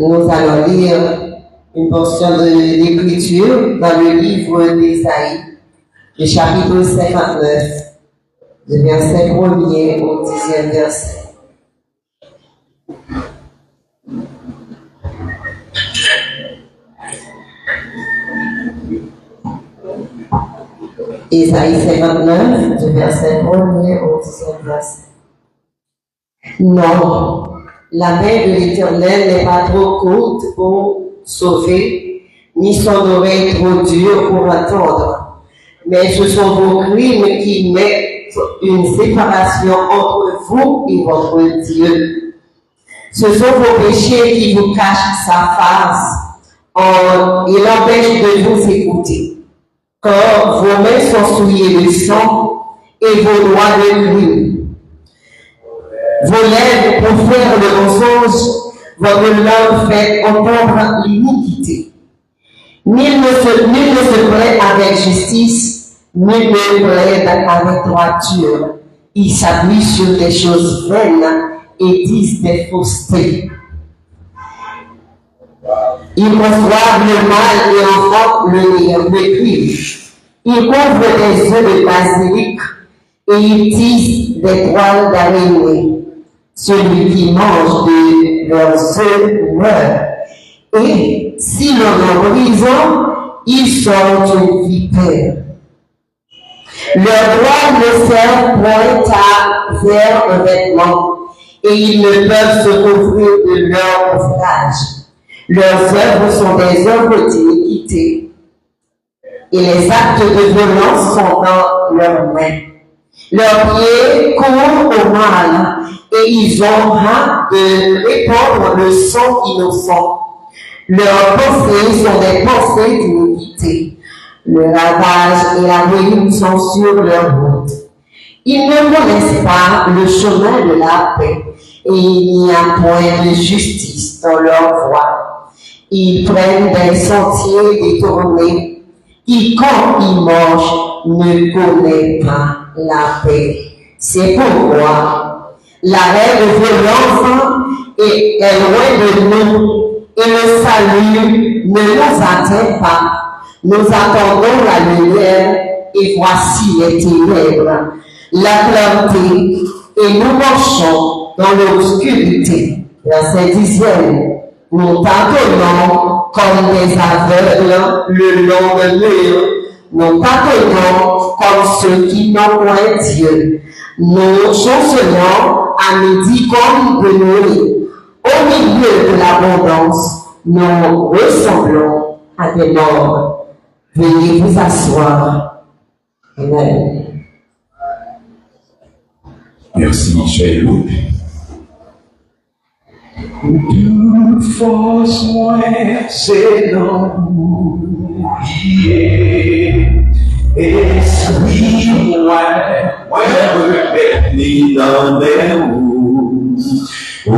Nous allons lire une portion de l'écriture dans le livre d'Ésaïe, le chapitre 59, du verset 1er au 10e verset. Ésaïe 59, du verset 1er au 10e verset. Non, la main de l'Éternel n'est pas trop courte pour sauver, ni son oreille trop dure pour entendre. Mais ce sont vos crimes qui mettent une séparation entre vous et votre Dieu. Ce sont vos péchés qui vous cachent sa face et l'empêchent de vous écouter. Car vos mains sont souillées de sang et vos doigts de crime. Vos lèvres pour faire le mensonge, votre langue fait entendre l'iniquité. Nul ne se plaît avec justice, nul ne plaide avec droiture. Ils s'appuient sur des choses vaines et disent des faussetés. Ils reçoivent le mal et enfantent le crime. Ils couvrent des œufs de basilic et ils tissent des toiles d'araignée. Celui qui mange de leurs œufs meurt. Et si l'on en prison, ils sont une vipère. Leurs doigts ne servent point à faire un vêtement, et ils ne peuvent se couvrir de leur ouvrage. Leurs œuvres sont des œuvres d'iniquité, et les actes de violence sont dans leurs mains. Leurs pieds courent au mal, et ils ont hâte de répandre le sang innocent. Leurs pensées sont des pensées d'iniquité. Le ravage et la ruine sont sur leur route. Ils ne connaissent pas le chemin de la paix, et il n'y a point de justice dans leur voie. Ils prennent des sentiers détournés. Quiconque y marche ne connaît pas la paix. C'est pourquoi l'arrêt de violence est loin de nous, et le salut ne nous atteint pas. Nous attendons la lumière, et voici les ténèbres, la clarté, et nous marchons dans l'obscurité. Verset 10e. Nous tâtonnons comme des aveugles le long de mur. Nous tâtonnons comme ceux qui n'ont point Dieu. Nous chancelons à midi comme de nuit. Au milieu de l'abondance, nous ressemblons à des morts. Veuillez vous asseoir. Amen. Merci, cher Louis. De force moins, c'est l'amour qui est. Esprit moi, repris dans mes roues. Oh,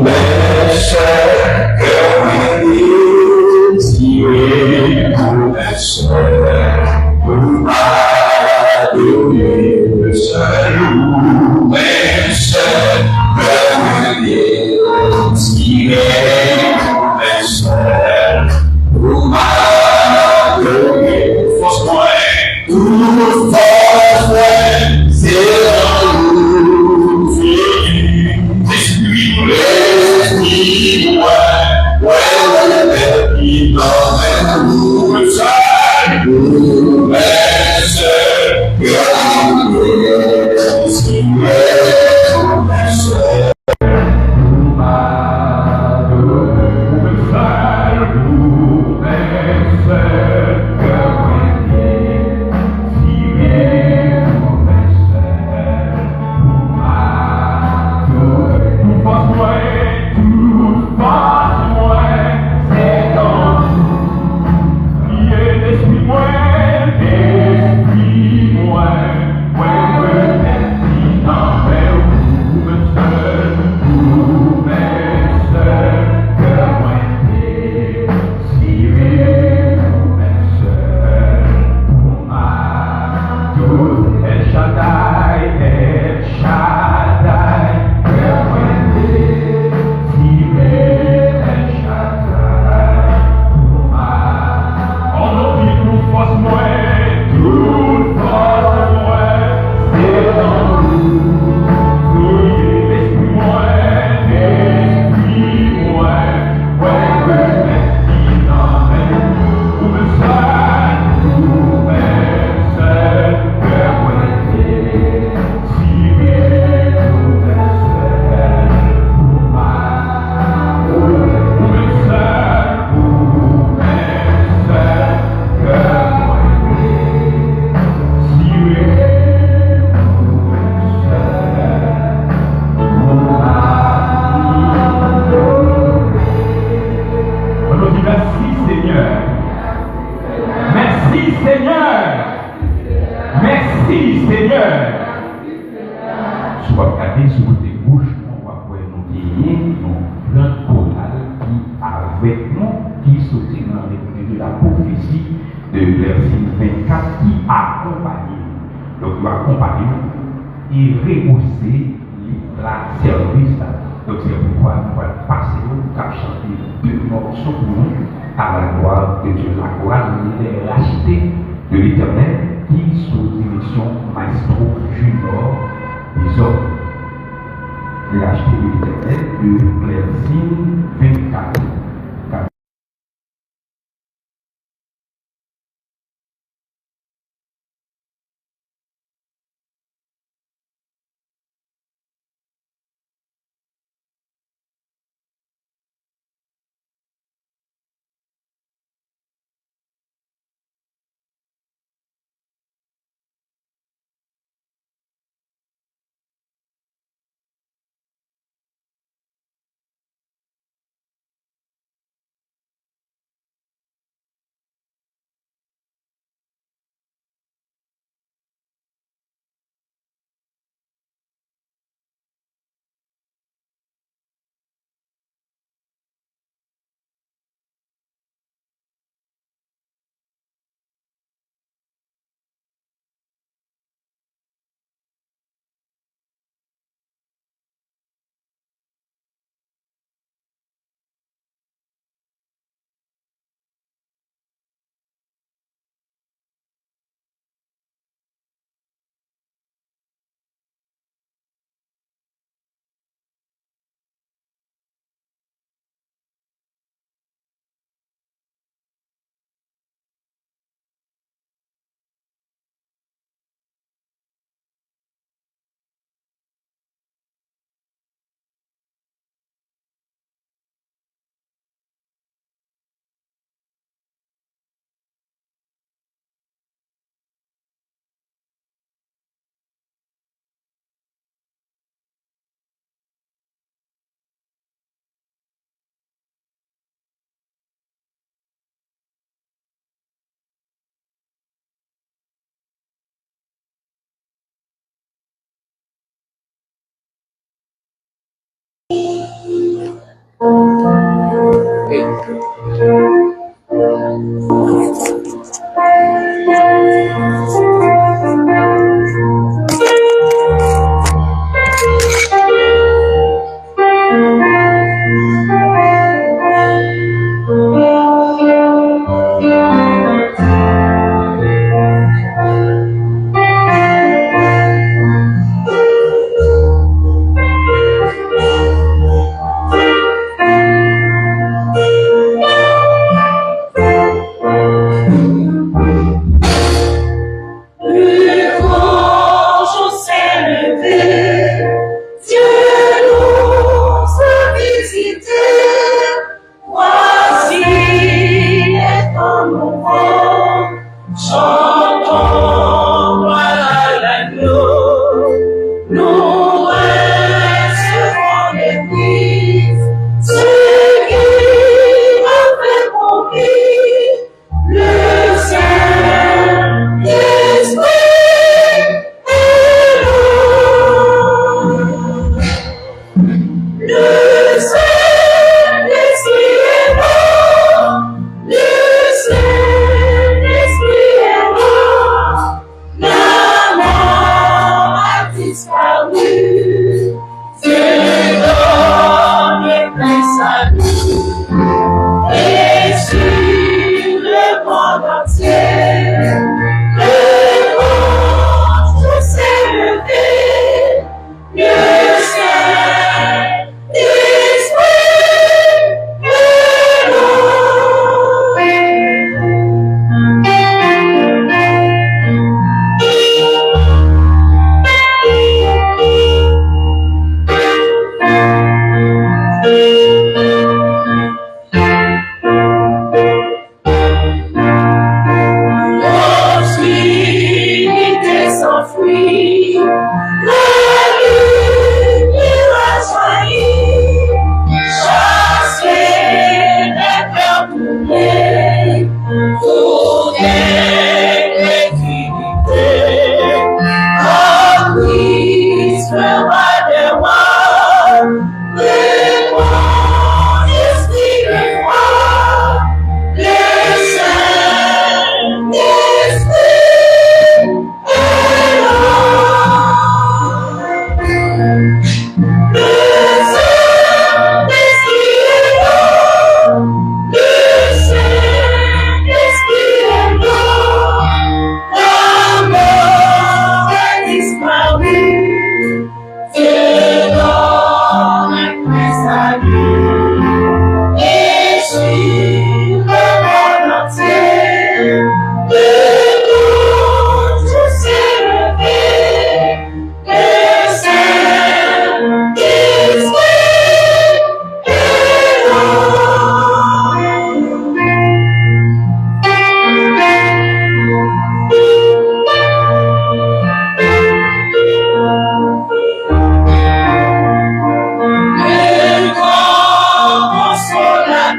mes chers cœurs désirés, mes chers, vous m'adorez, mes chers, mes chers cœurs désirés, mes chers, vous m'adorez, force moi. Toute force, c'est l'amour l'esprit, ouais, l'esprit dans nous, le salut, mais c'est Esprit, sortit dans l'économie de la prophétie de verset 24 qui accompagne. Donc, il accompagne et rehausser la service. Donc, c'est pourquoi nous allons passer nous à chanter deux morceaux pour nous à la gloire de Dieu. La chorale est rachetée de l'Éternel qui, sous direction Maestro Junior, des hommes. L'acheter de l'Éternel de verset 24.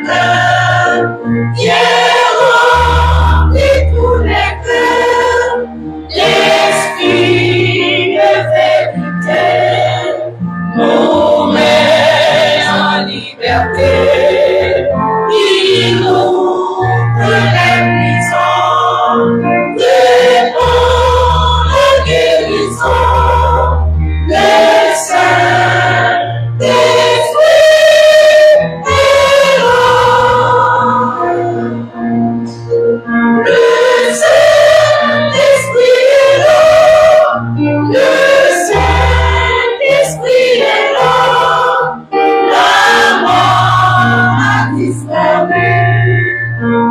cœurs, viens remplir tous les cœurs, l'esprit de vérité, nous met en liberté, il ouvre les prisons, répand la guérison, le Saint-Esprit est là. Le Saint-Esprit est là. Le Saint-Esprit est là. La mort a disparu.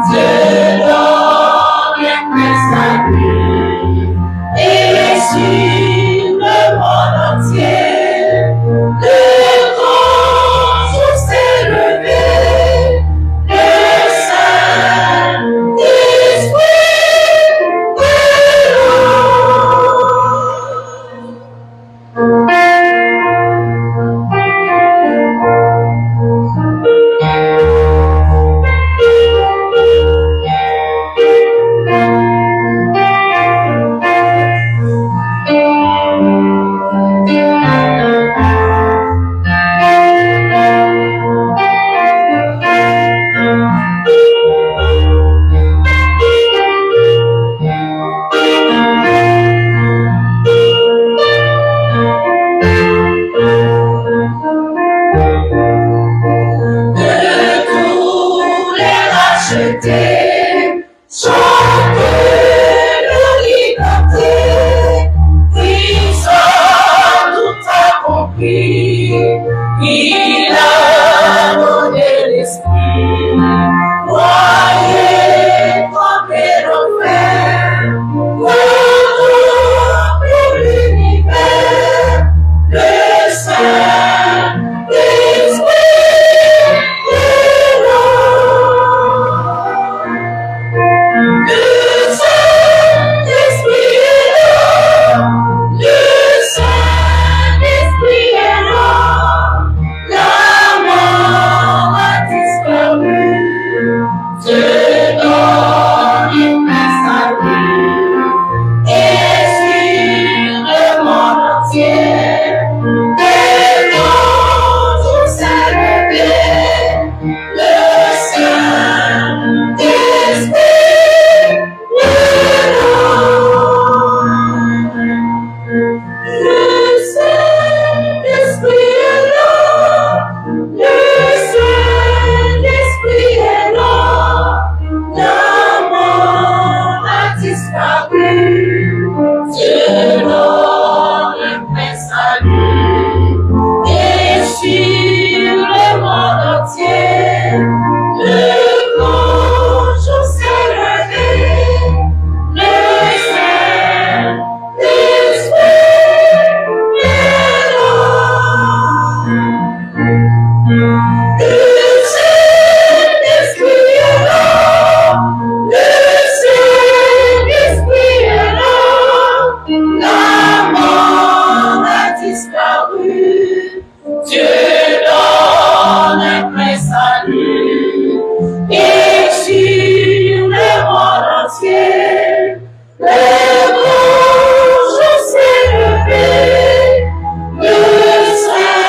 Dieu donne un salut. Et sur le monde entier, le grand jour s'est levé. Le Saint-Esprit il a donné l'esprit, croyez, tremblez l'enfer, pour l'univers, le Saint-Esprit est là. Le Saint-Esprit est là. Le Saint-Esprit est là. La mort a disparu. Dieu donne une salut. Et sur le monde entier, les mondes s'est levé. Le Saint-Esprit est là. Le Saint-Esprit est là. Le Saint-Esprit est là. La mort a disparu. Dieu donne un salut. Et sur le monde entier, le grand jour s'est levé. Le Saint-Esprit est là. Le Saint-Esprit est là. Le Saint-Esprit est là. La mort a disparu. Dieu donne un plein salut. Et sur le monde entier, le grand jour s'est levé. Le Saint-Esprit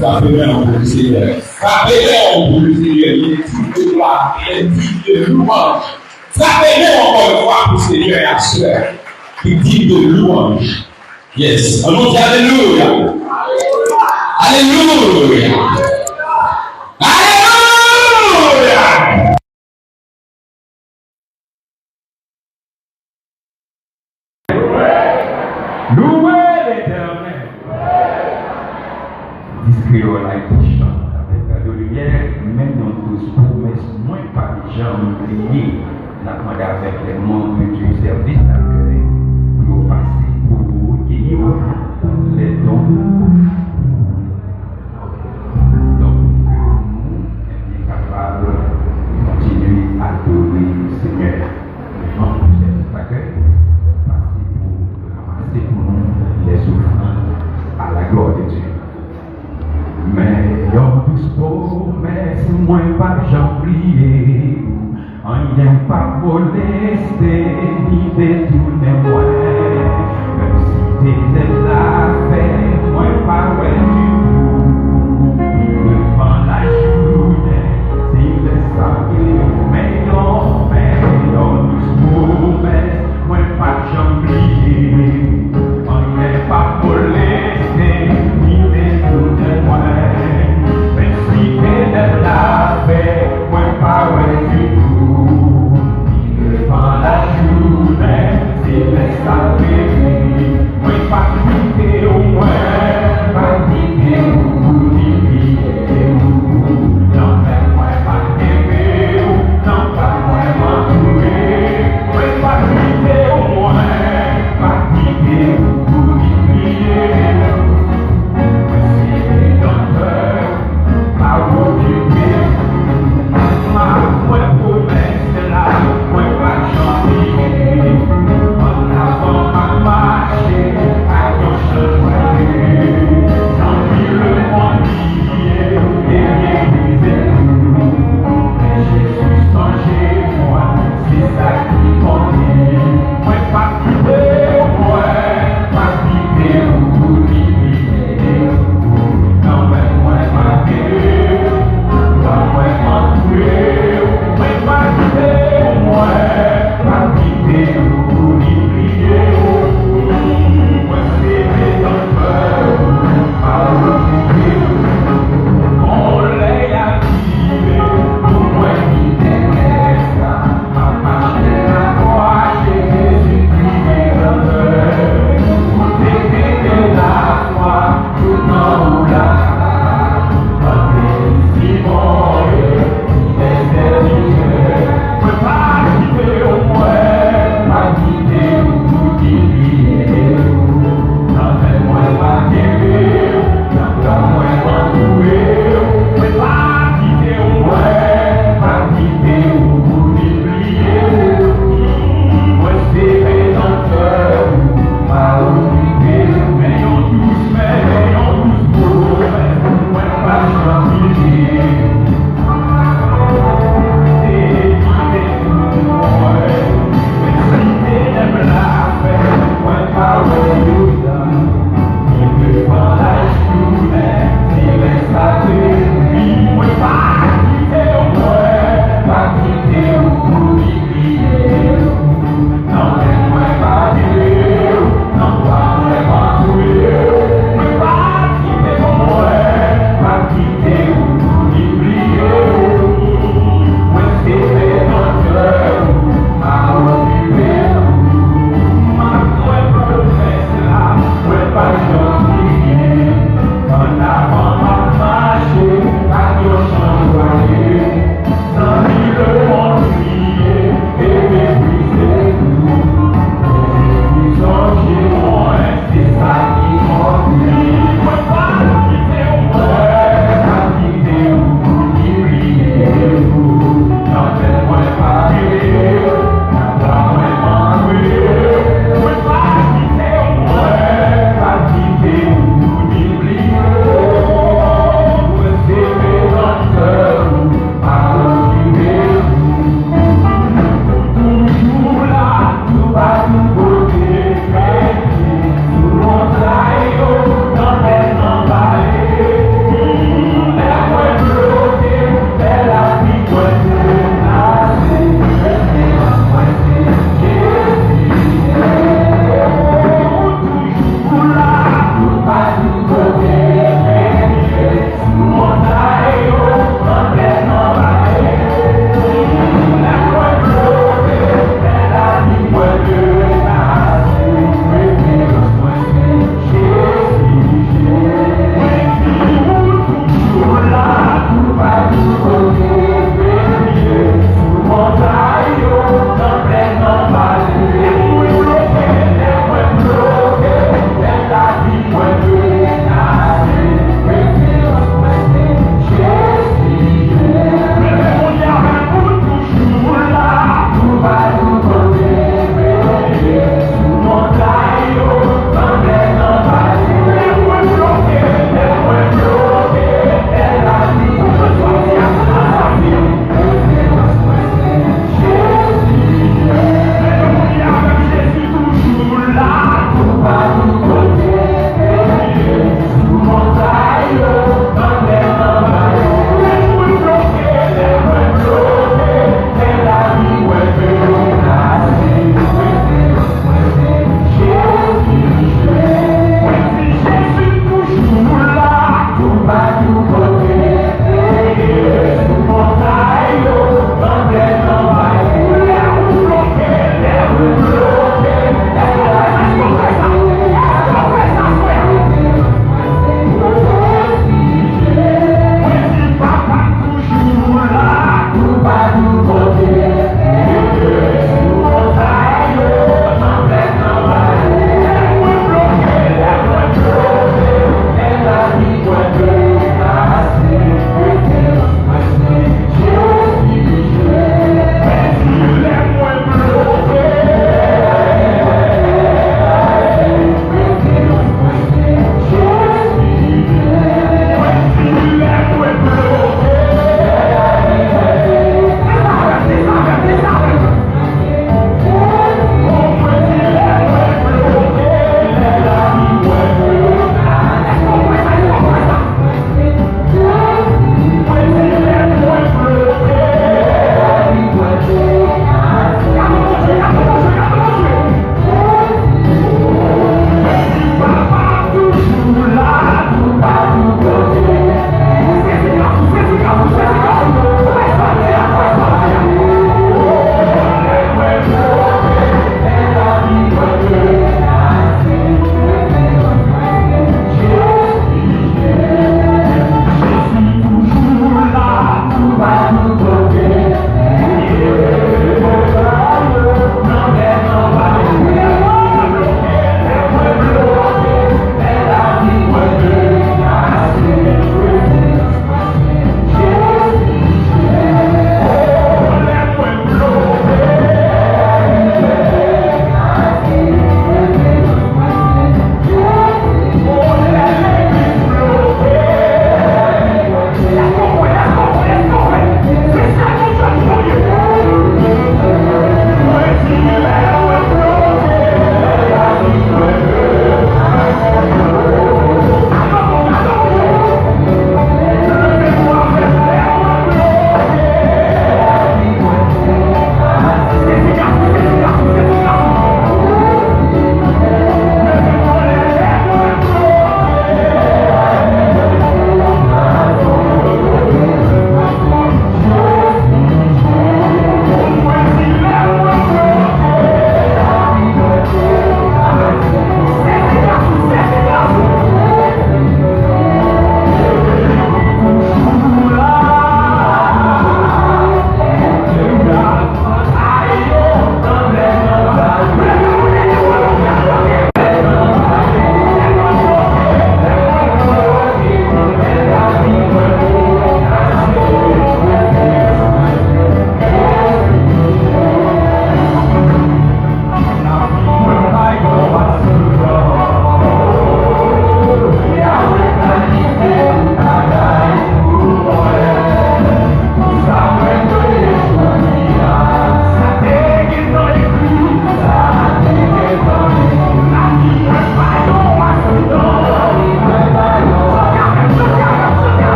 frappez-le pour le Seigneur. Frappez-le pour le Seigneur. Il est digne de gloire, il est digne de louange. Frappez-le encore une fois pour le Seigneur et la soeur. Il est digne de louange. Yes. On dit Alléluia. Alléluia. Alléluia. Louez l'Éternel. Discréole a été chant avec la de lumière, même dans tous promesses, moins pas les gens crier. N'a demandé avec les membres du service d'accueil pour passer pour recueillir les dons. Donc, nous sommes capables de continuer à adorer le Seigneur. Les membres du service d'accueil passer pour ramasser pour nous les offrandes à la gloire de Dieu. Mais y'en tous promesses, moins pas j'en prier. On n'aime pas molester, ni détourner moi. Même si t'étais là, fais moi pas ouais du tout. Devant la journée, s'il est sacrifié, mais y'en tous promesses, moins pas j'en prier. On n'aime pas molester, ni détourner moi. Même si t'étais là, fais moi pas ouais du tout. Devant la journée,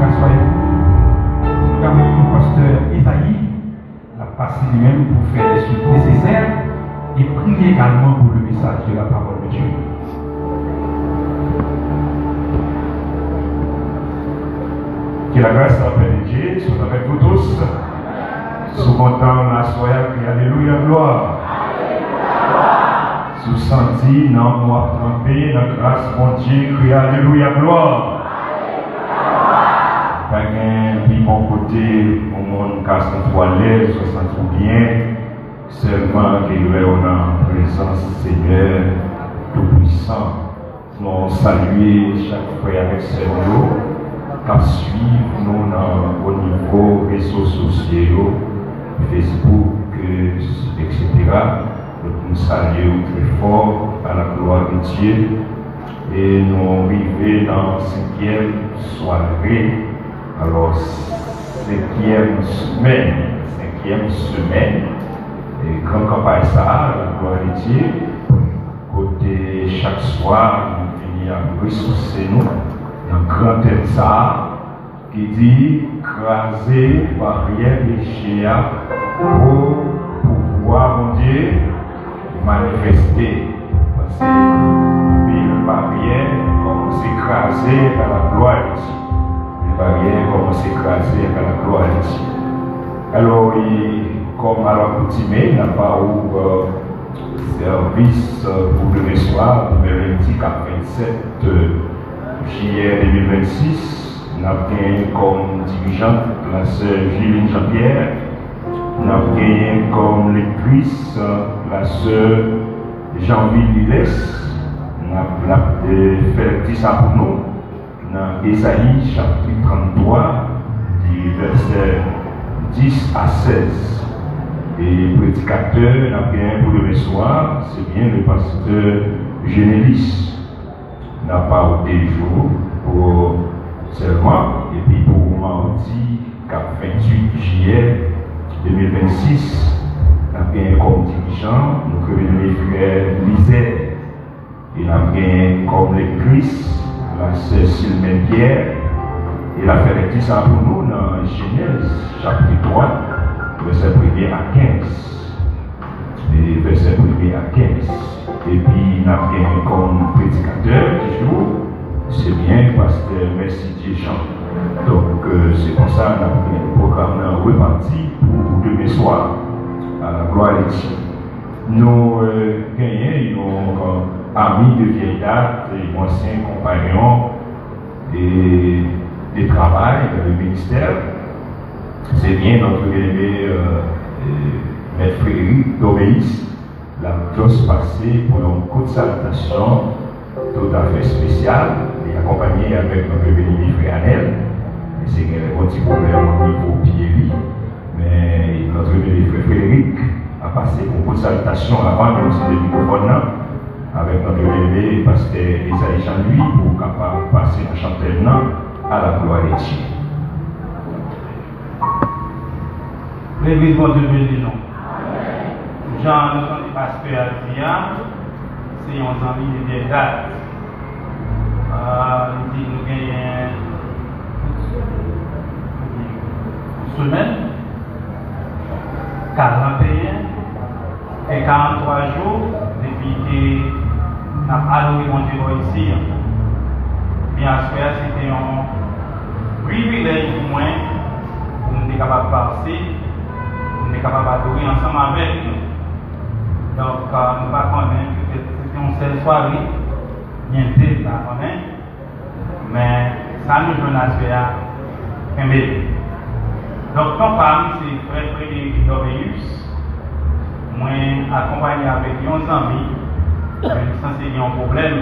rassoyez-vous. Nous avons le pasteur Esaïe, la passé lui-même pour faire les suites nécessaires et prier également pour le message de la parole de Dieu. Que la grâce de la paix de Dieu soit avec vous tous. Souvent la soirée, alléluia, gloire. Sous senti, non, moi trempé, la grâce, mon Dieu, crie alléluia, gloire. Pas un puis bon côté, au monde casse un fois l'aise, se sent bien, seulement qu'il est en présence du Seigneur Tout-Puissant. Nous saluons chaque frère avec ses mots, qui suivent nous au niveau des réseaux sociaux, Facebook, etc. Nous saluons très fort à la gloire de Dieu et nous arrivons dans la 5e soirée. Alors, 5e semaine, et quand campagne ça, la gloire de Dieu, côté chaque soir, nous venons à ressourcer nous dans un grand thème ça, qui dit craser barrière péché pour pouvoir, mon Dieu, manifester. Parce que les barrières commencent à s'écraser à la gloire de Dieu. Les barrières commencent à s'écraser à la gloire de Dieu. Alors, comme à l'accoutumée, il n'y a pas eu service pour le soir, le lundi 27 juillet 2026. Nous avons gagné comme dirigeante la sœur Gilles Jean-Pierre. Nous avons gagné comme lectrice la sœur Jean-Ville Lilès. Nous avons fait petit ça pour nous. Dans Ésaïe chapitre 33, du verset 10 à 16. Et prédicateur, nous avons gagné pour le soir, c'est bien le pasteur Génélis. Nous avons pas eu des jours pour seulement, et puis pour mardi 28 juillet 2026, nous avons gagné comme dirigeant, nous avons les frères Lisette, et nous avons gagné comme lectrice la sœur Sylvain Pierre, et la fait lecture ça pour nous dans Genèse chapitre 3, verset 1er à 15. Et verset 1er à 15. Et puis nous avons gagné comme prédicateur du jour. C'est bien parce que merci Dieu. Donc c'est comme ça que nous avons le programme reparti pour demain soir à la gloire de Dieu. Nous gagnons nos amis de vieille date, et anciens compagnons de travail dans le ministère. C'est bien notre élevé Maître Frédéric Doréis, la classe passée pour une courte salutation tout à fait spéciale, et accompagné avec notre béni frère Anel. C'est un petit problème au niveau Pierre, mais notre béni frère Frédéric a passé pour une courte salutation avant de lancer le microphone avec notre béni pasteur Esaïe Jean-Louis pour capable passer la chantelle à la gloire de Dieu. L'église de Dieu bénit nous. Jean, nous sommes des pasteurs à Dia, c'est un ami de vieille date. Il dit nous gagnons une semaine, 41 et 43 jours depuis que nous avons adoré mon Dieu ici. Bien sûr, c'était un privilège pour moi pour nous être capables de passer, pour nous être capables d'adorer ensemble avec nous. Donc, nous ne pas connaître que c'était une seule soirée, bien sûr, mais ça nous joue à faire un bébé. Donc, ton femme, c'est frère Frédéric Doréus. Moi, accompagné avec nos amis, je suis un problème.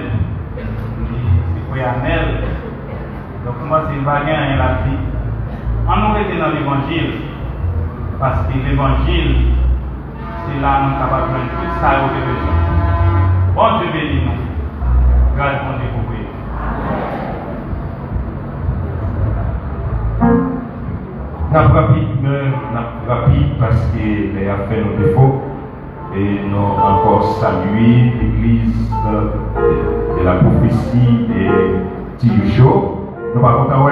C'est frère Anel. Donc, moi, c'est une bagarre la vie. On nous était dans l'évangile, parce que l'évangile, c'est là où nous sommes capables de faire tout ça au besoin. Bon Dieu bénis nous. Grâce bon Dieu pour vous. Nous rapide parce que les affaires nous défauts et nous encore salué l'église de la prophétie de Tilucho. Nous ne sommes pas contents.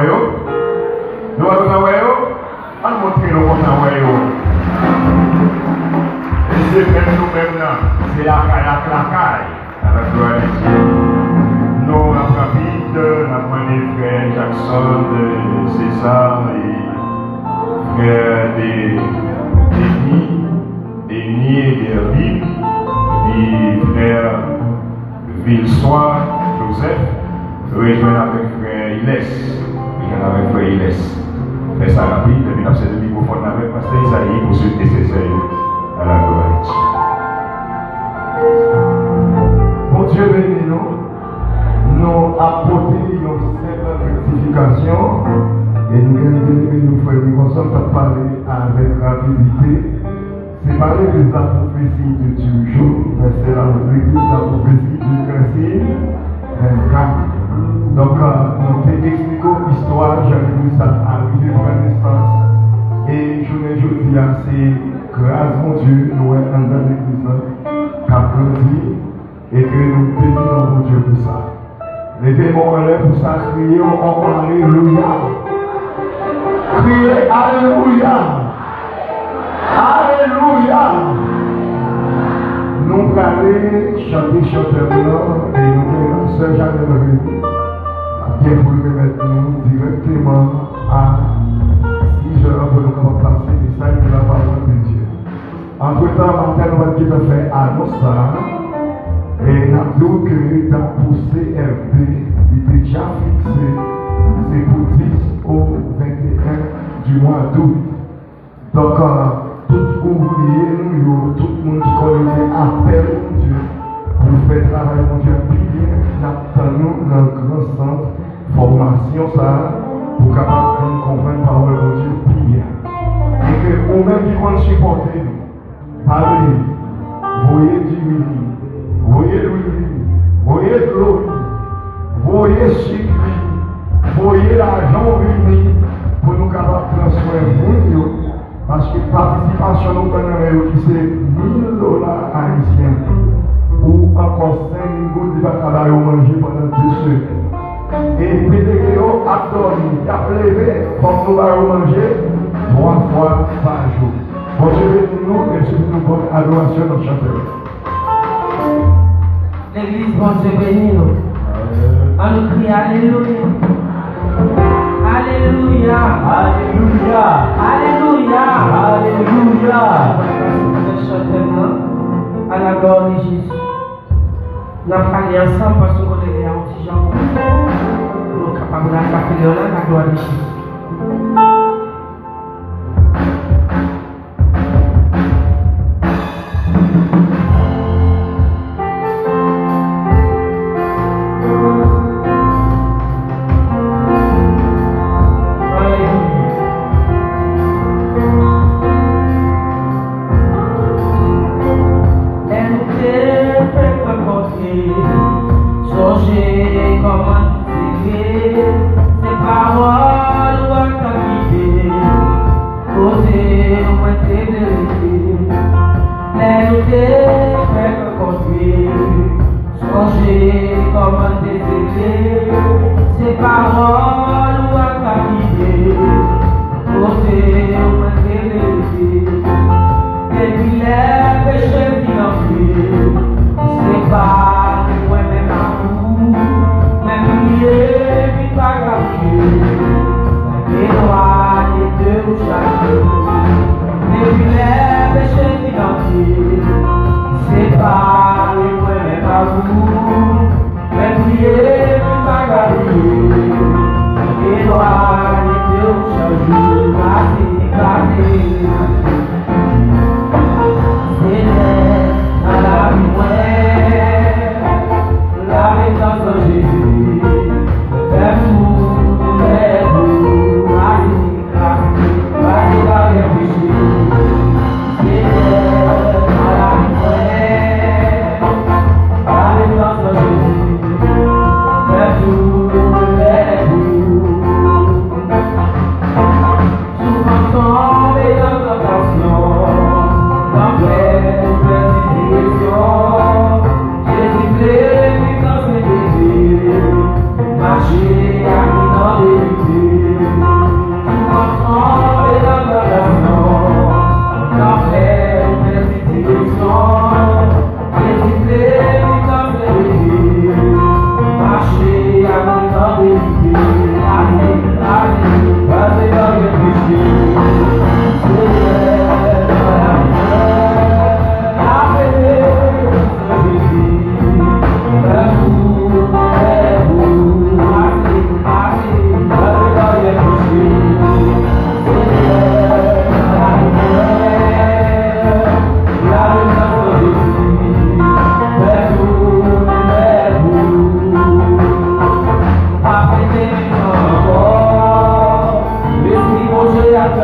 la caille à la gloire de Dieu. Nous rapide, nous des frères Jackson, César et frères Denis et Derby, et frère Villesoir, Joseph, rejoindre avec frère Ilès. Avec frère Ilès. Fais ça rapide, et puis nous avons le microphone avec pasteur Isaïe pour ce nécessaire à la gloire de Dieu. Bon Dieu béni nous, nous apporter une simple rectification et nous nous faisons nous sommes parler avec rapidité. C'est pas l'église la prophétie de toujours, mais c'est l'église la prophétie du Christ 24. Donc, nous t'expliquons l'histoire, Jésus ça arrivé pour la naissance. Et je me dis, c'est grâce mon Dieu, nous sommes dans l'église qui a grandi et que nous bénissons mon Dieu pour ça. Levez-moi en l'air pour ça, crions en Alléluia. Criez Alléluia. Alléluia. Nous allons chanter et nous allons Sœur Jeanne-Marie. Bien pour le mettre nous directement à 6 heures pour nous passer les saints de la parole de Dieu. Entre-temps, matin, nous allons faire annonce et nous avons dit que pour CFB, il est déjà fixé, c'est pour 10 au 21 du mois d'août. Donc, tout ouvrier, tout le monde qui connaît appel mon Dieu pour faire travail mon Dieu bien, nous dans le grand centre formation ça pour capable de comprendre la parole de Dieu bien. Et que vous-même qui compte supporter nous, parlez, voyez du mini, voyez Louis, voyez Chloé, voyez Chikri, voyez l'argent uni pour nous capables de transformer nous. Parce que participation nous connaissons qui c'est $1000 haïtiens ou encore 5 gouttes de bacalao manger pendant 2 semaines. Et Pédéguéo a dormi, il a levé pour nous manger 3 fois par jour. Bon Dieu bénis nous et surtout nous bonne adoration dans le chanteur. L'église, bon Dieu bénis nous. On nous crie Alléluia. Alléluia. Alléluia. Alléluia. Alléluia. Nous chantons à la gloire de Jésus. Nous allons aller ensemble parce qu'on est là aussi, Jean. Nous sommes capables de faire la gloire de Jésus. Songez comment c'est ces paroles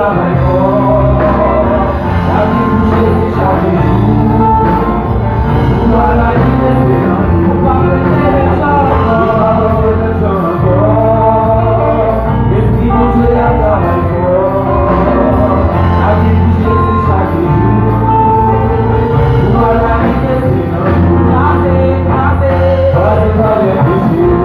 travail fort. La vie bouchée c'est chaque jour. Pour la liberté, pour pas prêter les gens encore. Et puis mon Dieu a travail fort. La vie bouchée c'est chaque jour. Pour la liberté, passez par les désirs.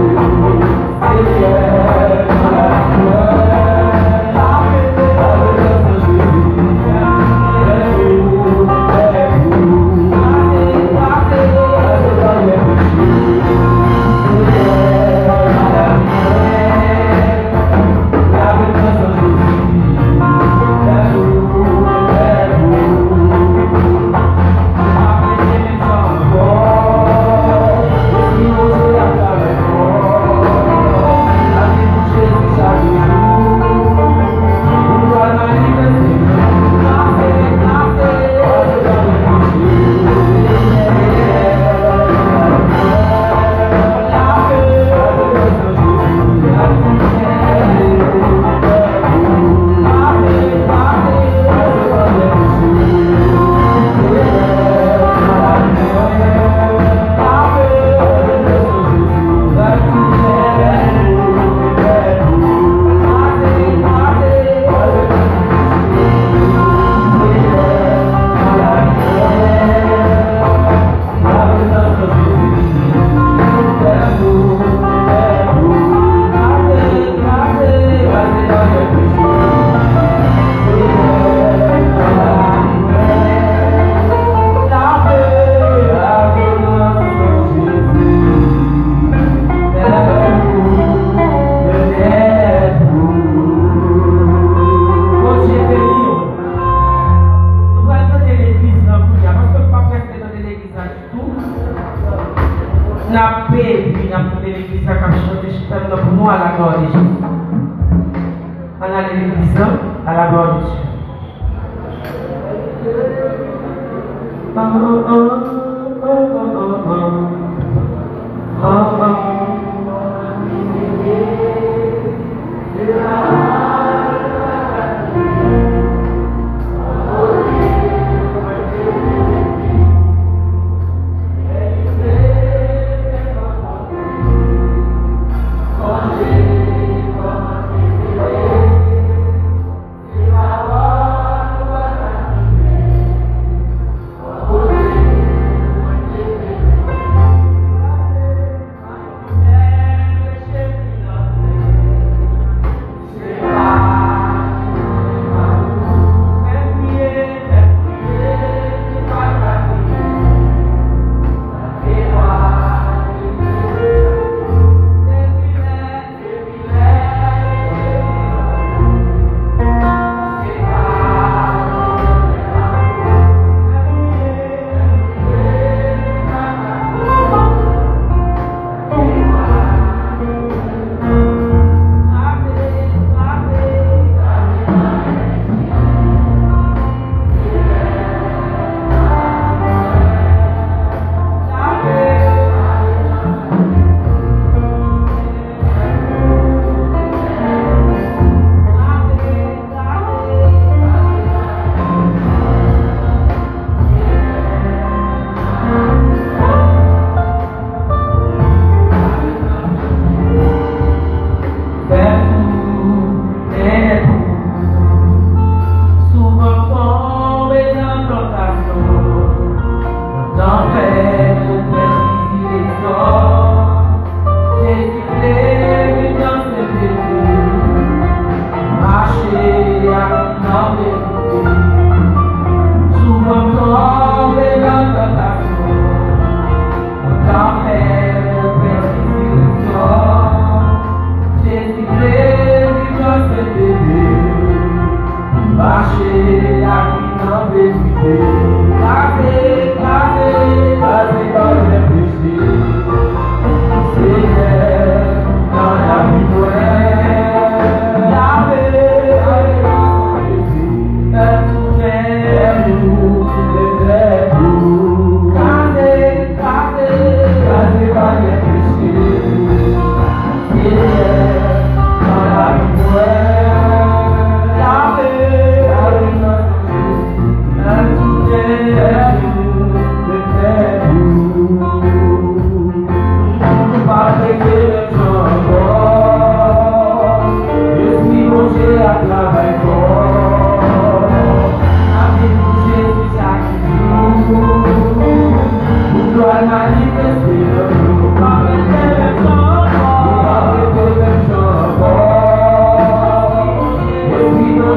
C'est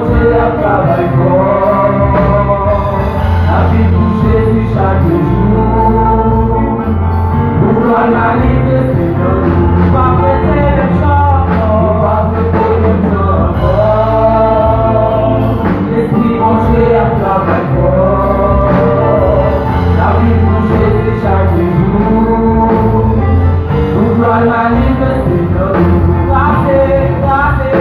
Dieu a travaillé fort. La vie touchée sur chaque jour. Pour la manifester dans nous. Pas prêter les chants. Pas prêter les chants. L'esprit mon Dieu a travaillé fort. La vie touchée sur chaque jour. Pour la manifester dans nous. Passez par les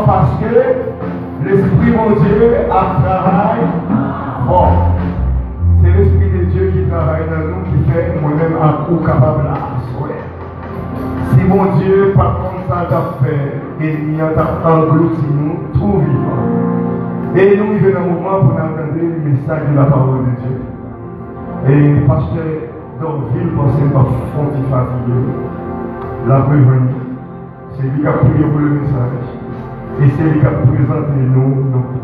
parce que l'Esprit mon Dieu a travaillé fort. C'est l'Esprit de Dieu qui travaille dans nous, qui fait moi-même un coup capable à assurer. Si mon Dieu, par contre, ça t'a fait, et il a englouti nous, tout vivant. Et nous vivons un moment pour entendre le message de la parole de Dieu. Et pasteur Dorville, pensez pas fond fatigué, la prévenue. C'est lui qui a prié pour le message. Et c'est lui qui a présenté nous,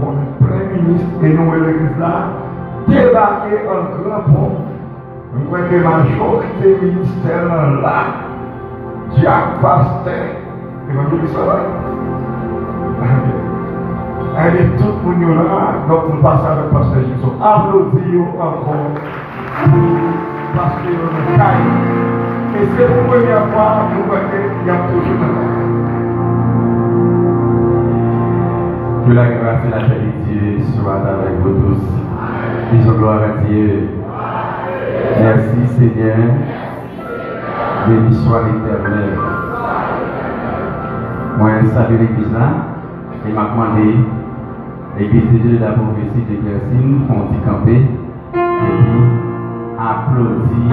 comme Premier ministre, et nous, l'église là, débarqué en grand pont. Nous voyons que la majorité ministère là, Jacques Pasteur, et vous avez ça là. Et tout le monde là, donc nous passons avec Pasteur Jésus. Applaudissez encore. Pasteur Caille. Et c'est pour la première fois, nous voyons qu'il y a toujours un. Que la grâce et la qualité soient avec vous tous. Disons gloire à Dieu. Merci Seigneur. Béni soit l'Éternel. Moi, je salue l'église là et m'a demandé l'église de Dieu de la prophétie de Clercine, font y camper et puis applaudit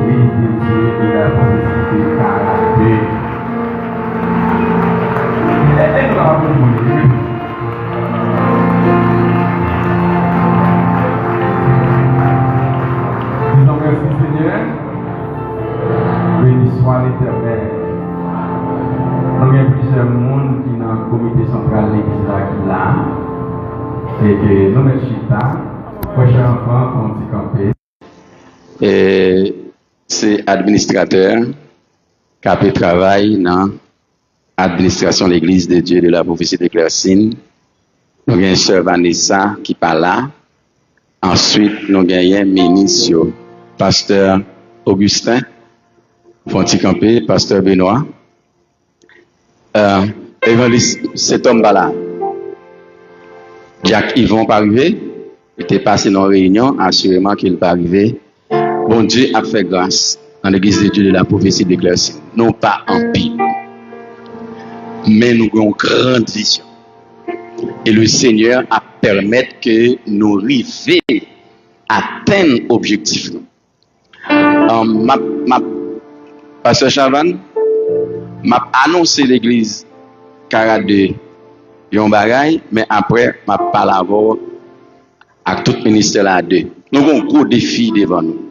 l'église de Dieu de la prophétie de Caractère. Il est incroyable. Disons merci Seigneur. Béni soit l'Éternel. Nous avons plusieurs monde qui dans le comité central de l'église là qui là. Et que nous mettons chita. Prochain enfant, on dit camper. Et c'est administrateur qui a fait travail dans l'administration de l'église de Dieu de la prophétie de Clercine. Nous avons une sœur Vanessa qui parle là. Ensuite, nous avons un ministre, pasteur Augustin, Fonti-Campé, pasteur Benoît. Évangeliste, cet homme là, Jacques Yvon pas arrivé, il était passé dans la réunion, assurément qu'il pas arrivé. Bon Dieu a fait grâce dans l'église de Dieu de la prophétie de Clercine. Non pas en pile, mais nous avons une grande vision. Et le Seigneur a permis que nous arrivions à atteindre l'objectif. Pasteur Chavan m'a annoncé l'église 42 yon bagay, mais après m'a parlé avant à tout ministère là deux. Nous avons un gros défi devant nous.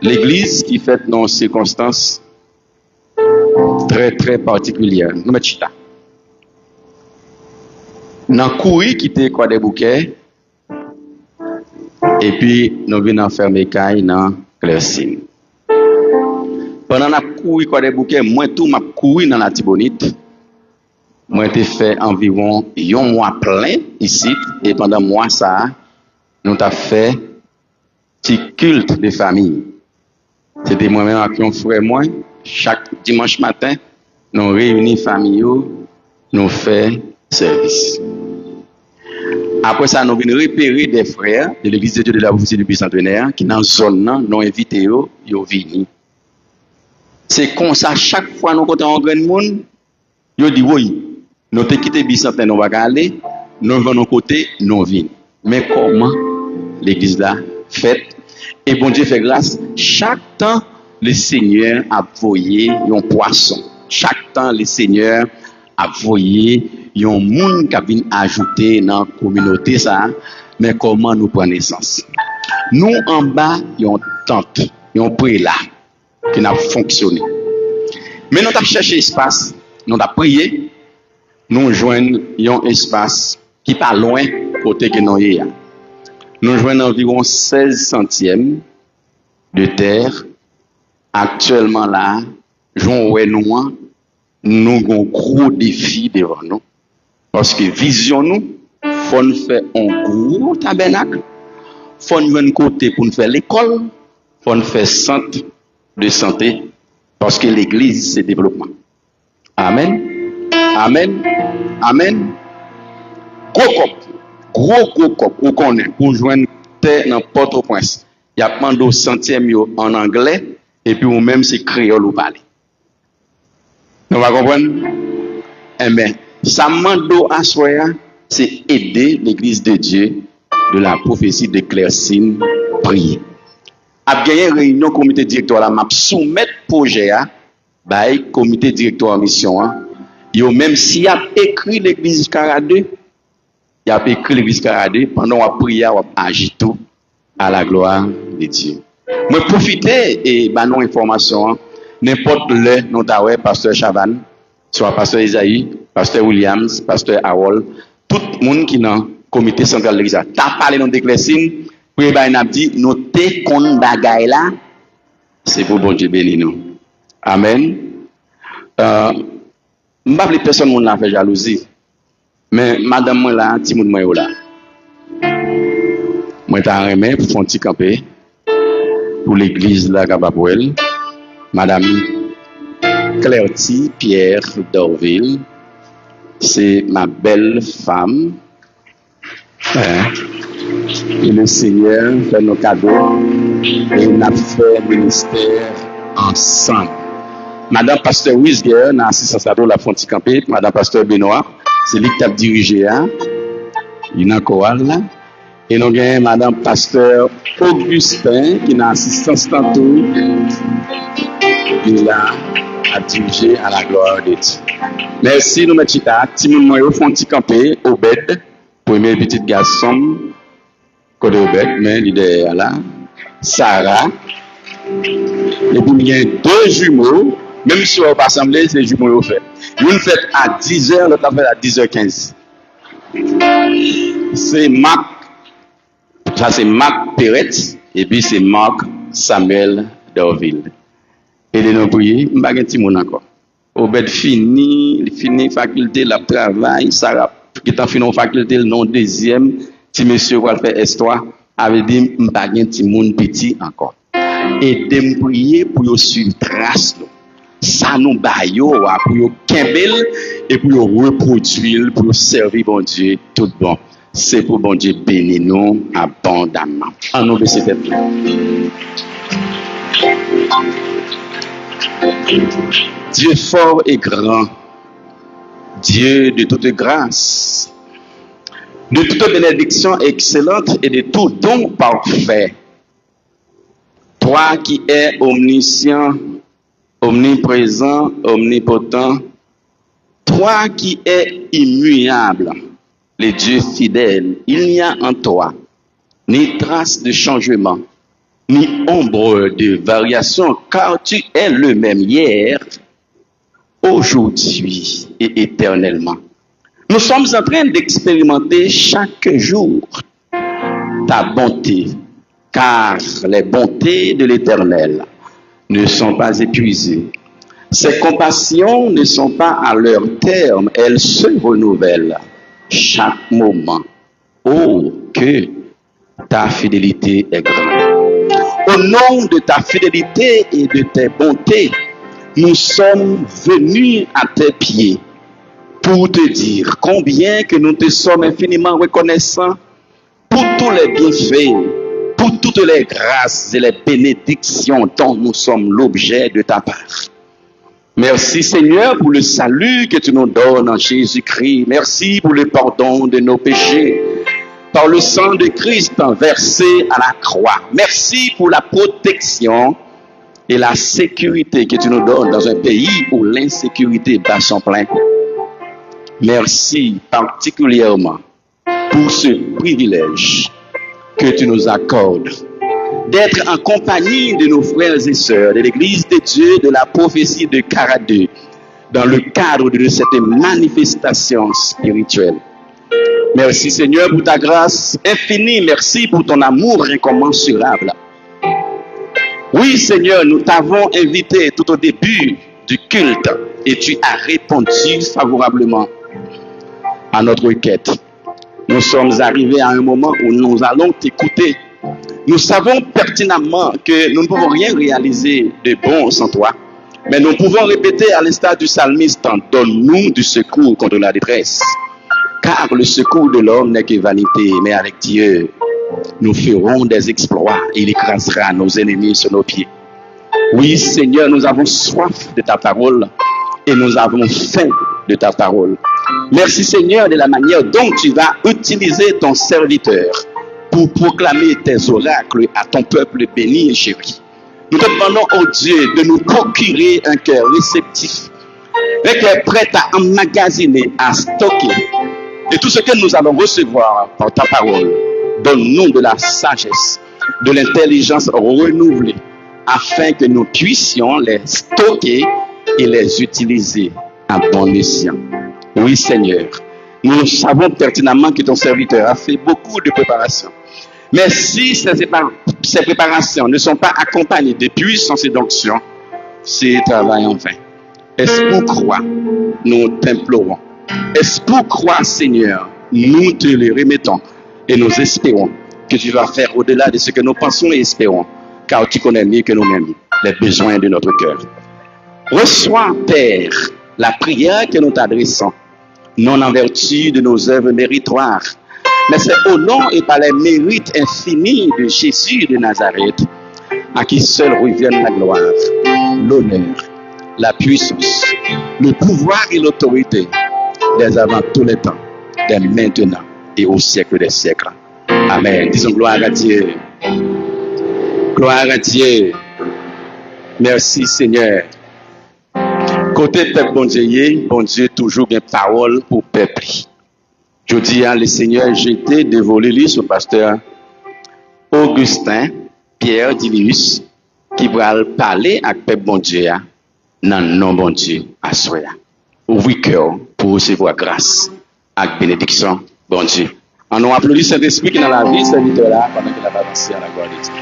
L'église qui fait dans circonstances très très particulières. Nous mettons chita. Dans courir qui était quoi des bouquets et puis nous venons fermer caille dans Clercine. Pendant la courir quoi des bouquets, moi tout m'a couru dans la Tibonite. Moi j'ai fait environ un mois plein ici et pendant mois ça nous avons fait petit culte de famille. C'était moi-même avec un frère moi chaque dimanche matin nous réunissons famille, nous faisons service. Après ça, nous venons repérer des frères de l'église de Dieu de la prophétie du bicentenaire qui dans la zone nous invités, ils viennent. C'est comme ça, chaque fois nous rencontrons un grand monde, ils disent oui, nous avons quitté le bicentenaire, nous allons aller, nous venons côté, nous venons. Mais comment l'église là fait? Et bon Dieu fait grâce. Chaque temps, le Seigneur a voyé un poisson. Chaque temps, le Seigneur a voyé un monde qui a venu ajouter dans la communauté ça. Mais comment nous prenons naissance? Nous en bas, il y a une tente, il y a un prélat qui n'a fonctionné. Mais nous avons cherché espace, nous avons prié, nous joignons un espace qui n'est pas loin côté que nous y a. Nous joignons environ 16 centièmes de terre. Actuellement là, nous avons un gros défi devant nous. Parce que vision nous, il faut nous faire un gros tabernacle. Il faut nous faire un côté pour nous faire l'école. Il faut nous faire centre de santé. Parce que l'église, c'est développement. Amen. Amen. Amen. Gros cop, vous connaissez, pour joindre terre dans Port-au-Prince. Il y a pas de centième en anglais, et puis ou même c'est créole ou parler. Nous va comprendre? Eh bien, ça mando à soi, c'est aider l'église de Dieu de la prophétie de Claire-Sine prier. A gagné réunion comité directeur là, m'a soumettre projet à comité directeur en mission. Yo même s'il a écrit l'église Caradé, il a écrit l'église Caradé pendant la prière, on agit tout à la gloire de Dieu. Moi profiter et non information n'importe le notaire pasteur Chavan, soit pasteur Isaïe, pasteur Williams, pasteur Harold, tout le monde qui dans comité central de l'église. T'as parlé dans Claire-Sine, puis n'a dit notez qu'on bagaille là, c'est pour bon Dieu béni nous. Amen. M'pas les personnes moun la fait jalousie. Mais madame moi là, ti moun moi là. Moi t'a remet pour font petit camper pour l'église là Gabapoel. Madame Clerty Pierre Dorville, c'est ma belle femme. Et le Seigneur fait nos cadeaux et on a fait ministère ensemble. Madame Pasteur Wisger, dans l'assistance à la Fonti Campé, Madame Pasteur Benoît, c'est lui qui a dirigé, il y a un choral là. Et nous avons Madame Pasteur Augustin, qui est dans l'assistance tantôt, il a dirigé à la gloire de Dieu. Merci, nous mettons Timon Moyo Fonti Campé, Obed, premier petit garçon, côté Obed, mais il est là, Sarah, et puis il y a deux jumeaux. Même si on va pas assembler, c'est jumeaux fait. Une fête à 10h, l'autre fête à 10h15. C'est Marc, ça c'est Marc Perret, et puis c'est Marc Samuel Dorville. Et de nous prier, je ne sais pas si on encore. Obed fini faculté, la travail, Sarah qui est en fini faculté, le nom deuxième, si monsieur va faire histoire, avait dit, je ne sais pas si on petit encore. Et de me prier pour suivre trace. Ça nous baillot pour kembel et pour reproduire pour servir bon Dieu tout bon. C'est pour bon Dieu bénir nous abondamment. En nous baisser tête. Dieu fort et grand, Dieu de toute grâce, de toute bénédiction excellente et de tout don parfait. Toi qui es omniscient, omniprésent, omnipotent, toi qui es immuable, le Dieu fidèle, il n'y a en toi ni trace de changement, ni ombre de variation, car tu es le même hier, aujourd'hui et éternellement. Nous sommes en train d'expérimenter chaque jour ta bonté, car les bontés de l'Éternel ne sont pas épuisées. Ses compassions ne sont pas à leur terme, elles se renouvellent chaque moment. Oh, que ta fidélité est grande. Au nom de ta fidélité et de tes bontés, nous sommes venus à tes pieds pour te dire combien que nous te sommes infiniment reconnaissants pour tous les bienfaits, pour toutes les grâces et les bénédictions dont nous sommes l'objet de ta part. Merci Seigneur pour le salut que tu nous donnes en Jésus-Christ. Merci pour le pardon de nos péchés. par le sang de Christ versé à la croix. Merci pour la protection et la sécurité que tu nous donnes dans un pays où l'insécurité bat son plein. Merci particulièrement pour ce privilège que tu nous accordes d'être en compagnie de nos frères et sœurs de l'Église de Dieu de la prophétie de Caradeux dans le cadre de cette manifestation spirituelle. Merci Seigneur pour ta grâce infinie, merci pour ton amour incommensurable. Oui Seigneur, nous t'avons invité tout au début du culte et tu as répondu favorablement à notre requête. Nous sommes arrivés à un moment où nous allons t'écouter. Nous savons pertinemment que nous ne pouvons rien réaliser de bon sans toi, mais nous pouvons répéter à l'instar du psalmiste, donne-nous du secours contre la détresse. Car le secours de l'homme n'est que vanité, mais avec Dieu, nous ferons des exploits et il écrasera nos ennemis sur nos pieds. Oui, Seigneur, nous avons soif de ta parole et nous avons faim de ta parole. Merci, Seigneur, de la manière dont tu vas utiliser ton serviteur pour proclamer tes oracles à ton peuple béni et chéri. Nous te demandons, oh Dieu, de nous procurer un cœur réceptif, un cœur prêt à emmagasiner, à stocker. Et tout ce que nous allons recevoir par ta parole, donne-nous de la sagesse, de l'intelligence renouvelée, afin que nous puissions les stocker et les utiliser à bon escient. Oui, Seigneur, nous savons pertinemment que ton serviteur a fait beaucoup de préparations. Mais si ces préparations ne sont pas accompagnées de puissance et d'onction, c'est travail en vain. Est-ce pour croire, nous t'implorons. Est-ce pour croire, Seigneur, nous te le remettons et nous espérons que tu vas faire au-delà de ce que nous pensons et espérons, car tu connais mieux que nous-mêmes les besoins de notre cœur. Reçois, Père, la prière que nous t'adressons, non en vertu de nos œuvres méritoires, mais c'est au nom et par les mérites infinis de Jésus de Nazareth, à qui seul reviennent la gloire, l'honneur, la puissance, le pouvoir et l'autorité, dès avant tous les temps, dès maintenant et au siècle des siècles. Amen. Disons gloire à Dieu. Gloire à Dieu. Merci Seigneur. Côté peuple bon Dieu toujours bien parole pour peuple. Je dis à le Seigneur, j'étais dévolé lui sur pasteur Augustin Pierre Dilius qui va parler avec peuple bon Dieu dans le nom bon Dieu à soi. Ouvrez cœur pour recevoir grâce avec bénédiction bon Dieu. On nous applaudit Saint-Esprit qui est dans la vie serviteur là pendant qu'il a avancé à la gloire de Dieu.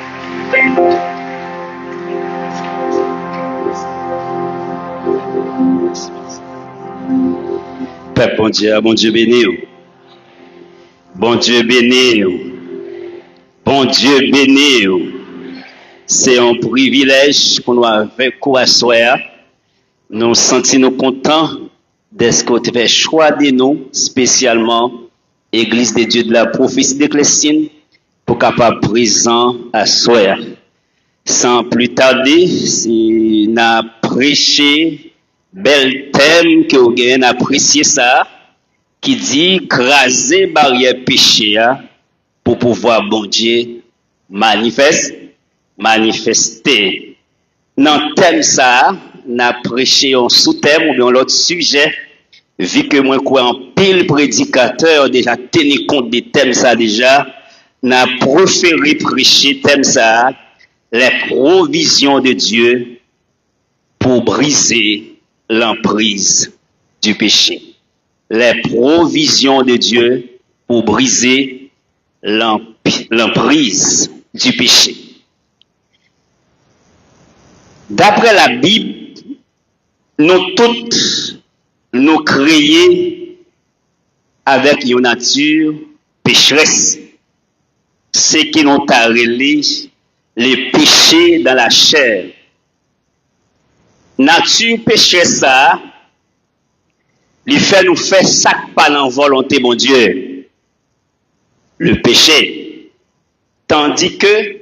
Père bon Dieu béni. Bon Dieu béni. Bon Dieu béni. C'est un privilège pour nous avec quoi soir. Nous sentons contents de ce que tu fais choix de nous, spécialement Église de Dieu de la prophétie de Clessine, pour capable présent à soir. Sans plus tarder, si nous avons prêché bel thème que vous avez apprécié ça, qui dit craser barrière péché pour pouvoir bon Dieu manifester. Dans le thème ça, n'a prêché un sous-thème ou bien l'autre sujet, vu que moi quoi en pile prédicateur déjà tenu compte des thèmes ça déjà, n'a préféré prêcher thème ça, les provisions de Dieu pour briser l'emprise du péché. Les provisions de Dieu pour briser l'emprise du péché. D'après la Bible, nous toutes nous créés avec une nature pécheresse. Ce qui nous a relé les péchés dans la chair. Nature pécheresse ça, il fait nous faire ça par la volonté mon Dieu. Le péché. Tandis que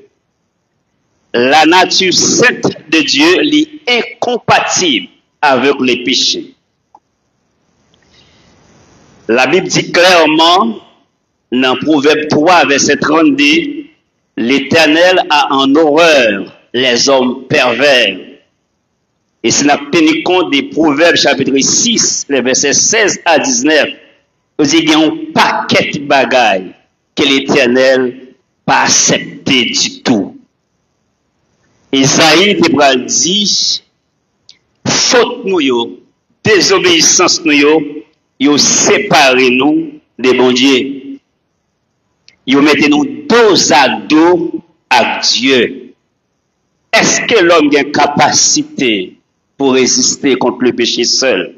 la nature sainte de Dieu est incompatible avec les péchés. La Bible dit clairement dans Proverbe 3, verset 32, l'Éternel a en horreur les hommes pervers. Et si nous tenons compte des Proverbes chapitre 6, les versets 16 à 19, vous dit qu'il y a un paquet de bagailles que l'Éternel pas accepté du tout. Isaïe te dit, faute nous, désobéissance nous, yo séparé nous des bon Dieu. Yo mettez nous dos à dos avec Dieu. Est-ce que l'homme a une capacité pour résister contre le péché seul?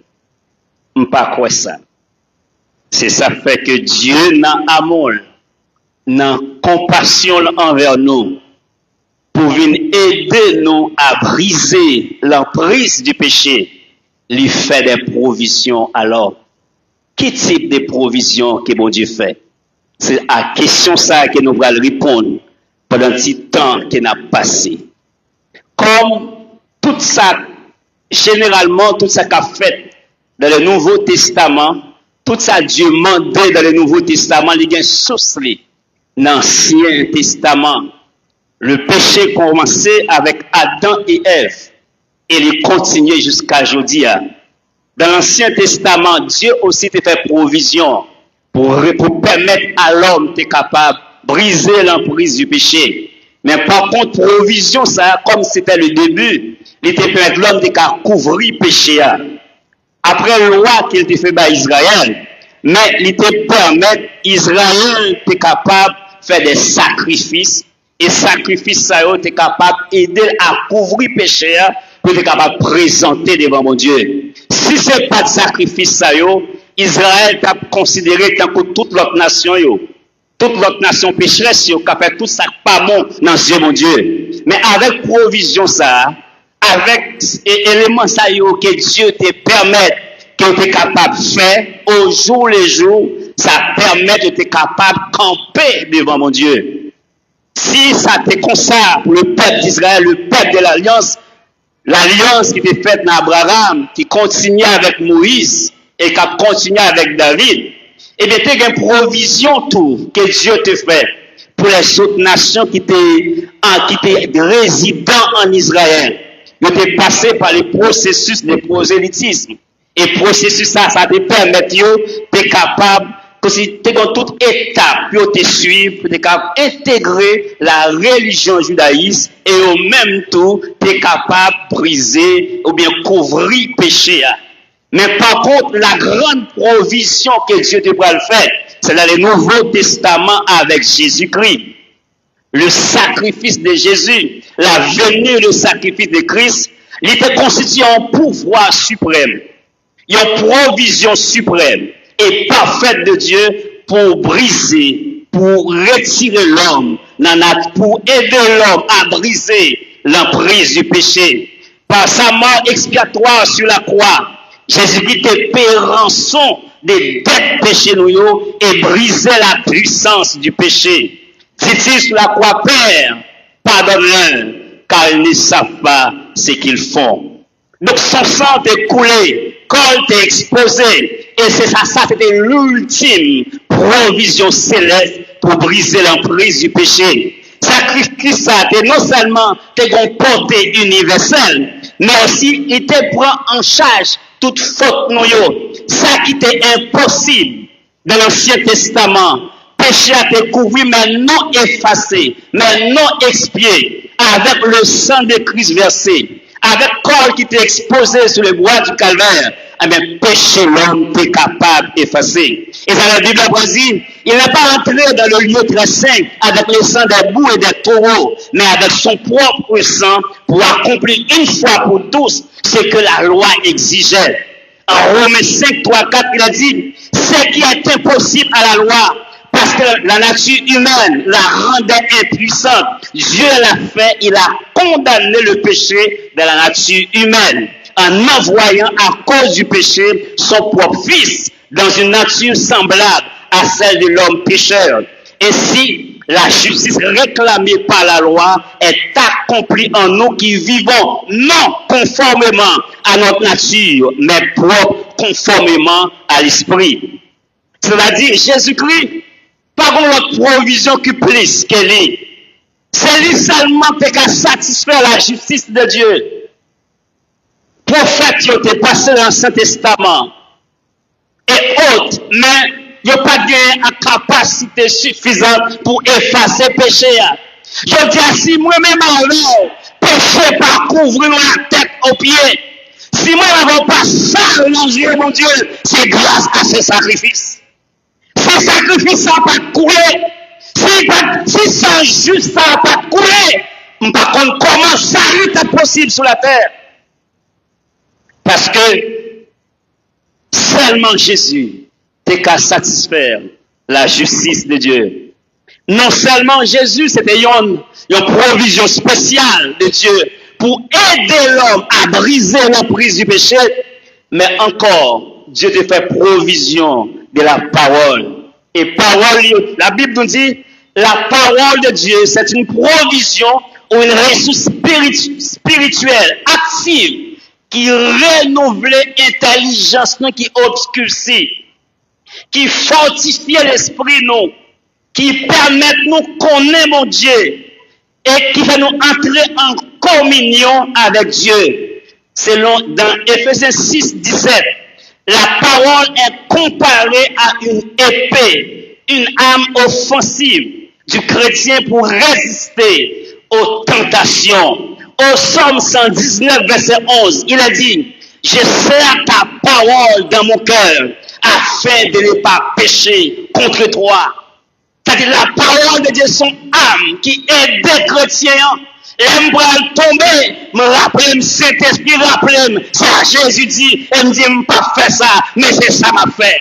Je ne pas quoi ça. C'est ça fait que Dieu n'a amour, n'a compassion envers nous, pour venir aider nous à briser l'emprise du péché, lui fait des provisions. Alors, quel type de provisions que bon Dieu fait? C'est à la question ça que nous allons répondre pendant un petit temps qui n'a passé. Comme tout ça, généralement, tout ça qu'a fait dans le Nouveau Testament, tout ça Dieu mandé dans le Nouveau Testament, il y a une source dans l'Ancien Testament. Le péché commençait avec Adam et Ève et il continue jusqu'à aujourd'hui. Dans l'Ancien Testament, Dieu aussi te fait provision pour permettre à l'homme d'être capable de briser l'emprise du péché. Mais par contre, provision, ça, comme c'était le début, il te permet l'homme de couvrir le péché. Après la loi qu'il te fait par Israël, mais il te permet Israël d'être capable de faire des sacrifices. Et sacrifice, ça, tu es capable d'aider à couvrir le péché pour être capable de présenter devant mon Dieu. Si ce n'est pas de sacrifice, ça, Israël t'a considéré tant que toute l'autre nation, toute l'autre nation pécheresse, qui a fait tout ça pas bon dans Dieu, mon Dieu. Mais avec provision, ça, avec éléments, ça, que Dieu te permet, que tu es capable de faire au jour le jour, ça permet de être capable de camper devant mon Dieu. Si ça te comme ça pour le peuple d'Israël, le peuple de l'alliance qui était faite dans Abraham, qui continue avec Moïse et qui a continué avec David, et bien, tu as une provision tout que Dieu te fait pour les autres nations qui étaient résidents en Israël. Ils étaient passés par les processus de prosélytisme. Et processus ça te permet d'être capable, que si tu es dans toute étape, pour te suivre, tu es capable d'intégrer la religion judaïste et au même temps, tu es capable de briser ou bien couvrir le péché. Mais par contre, la grande provision que Dieu te va le faire, c'est dans le Nouveau Testament avec Jésus-Christ. Le sacrifice de Jésus, la venue, le sacrifice de Christ, il était constitué en pouvoir suprême, une provision suprême et parfaite de Dieu pour briser, pour retirer l'homme, pour aider l'homme à briser l'emprise du péché. Par sa mort expiatoire sur la croix, Jésus-Christ te paie rançon des dettes péchées nous et briser la puissance du péché. Dit-il sur la croix, Père, pardonne-leur, car ils ne savent pas ce qu'ils font. Donc son sang t'est coulé, corps t'est exposé, et c'est ça, c'était l'ultime provision céleste pour briser l'emprise du péché. Sacrifice ça, non seulement t'es une portée universelle, mais aussi il te prend en charge toute faute nous. Ça qui était impossible dans l'Ancien Testament, péché a été couvert, mais non effacé, mais non expié, avec le sang de Christ versé, avec le corps qui était exposé sur le bois du calvaire, eh bien, péché l'homme est capable d'effacer. Et dans la Bible Brésil, il n'est pas entré dans le lieu très saint avec le sang des boucs et des taureaux, mais avec son propre sang pour accomplir une fois pour tous ce que la loi exigeait. En Romains 5, 3, 4, il a dit, ce qui est impossible à la loi, parce que la nature humaine la rendait impuissante. Dieu l'a fait, il a condamné le péché de la nature humaine en envoyant à cause du péché son propre fils dans une nature semblable à celle de l'homme pécheur. Ainsi, la justice réclamée par la loi est accomplie en nous qui vivons non conformément à notre nature, mais propre conformément à l'esprit. C'est-à-dire Jésus-Christ, pas l'autre provision qui plus qu'elle est. C'est lui seulement qui a satisfait la justice de Dieu. Prophète, il était passé dans l'Ancien Testament. Et autres, mais il n'y a pas de capacité suffisante pour effacer le péché. Je dis, si moi-même alors, péché pas couvrir la tête aux pieds, si moi-même pas ça dans Dieu, mon Dieu, c'est grâce à ce sacrifice. Ce sacrifice n'a pas coulé. Si ça juste ça n'a pas coulé, par contre, comment ça est possible sur la terre? Parce que seulement Jésus était qu'à satisfaire la justice de Dieu. Non seulement Jésus, c'était une provision spéciale de Dieu pour aider l'homme à briser l'emprise du péché, mais encore, Dieu te fait provision de la parole. Et parole, la Bible nous dit, la parole de Dieu, c'est une provision ou une ressource spirituelle active qui renouvelle l'intelligence qui obscurcit, qui fortifie l'esprit nous, qui permet nous connaître mon Dieu et qui fait nous entrer en communion avec Dieu. Selon dans Éphésiens 6, 17, la parole est comparée à une épée, une arme offensive du chrétien pour résister aux tentations. Au Psaume 119, verset 11, il a dit, je serre ta parole dans mon cœur afin de ne pas pécher contre toi. C'est-à-dire la parole de Dieu, son âme qui aide des chrétiens. L'aime tomber, me rappelle, Saint-Esprit rappelle, ça Jésus dit, elle me dit, je ne pas faire ça, mais c'est ça m'a fait.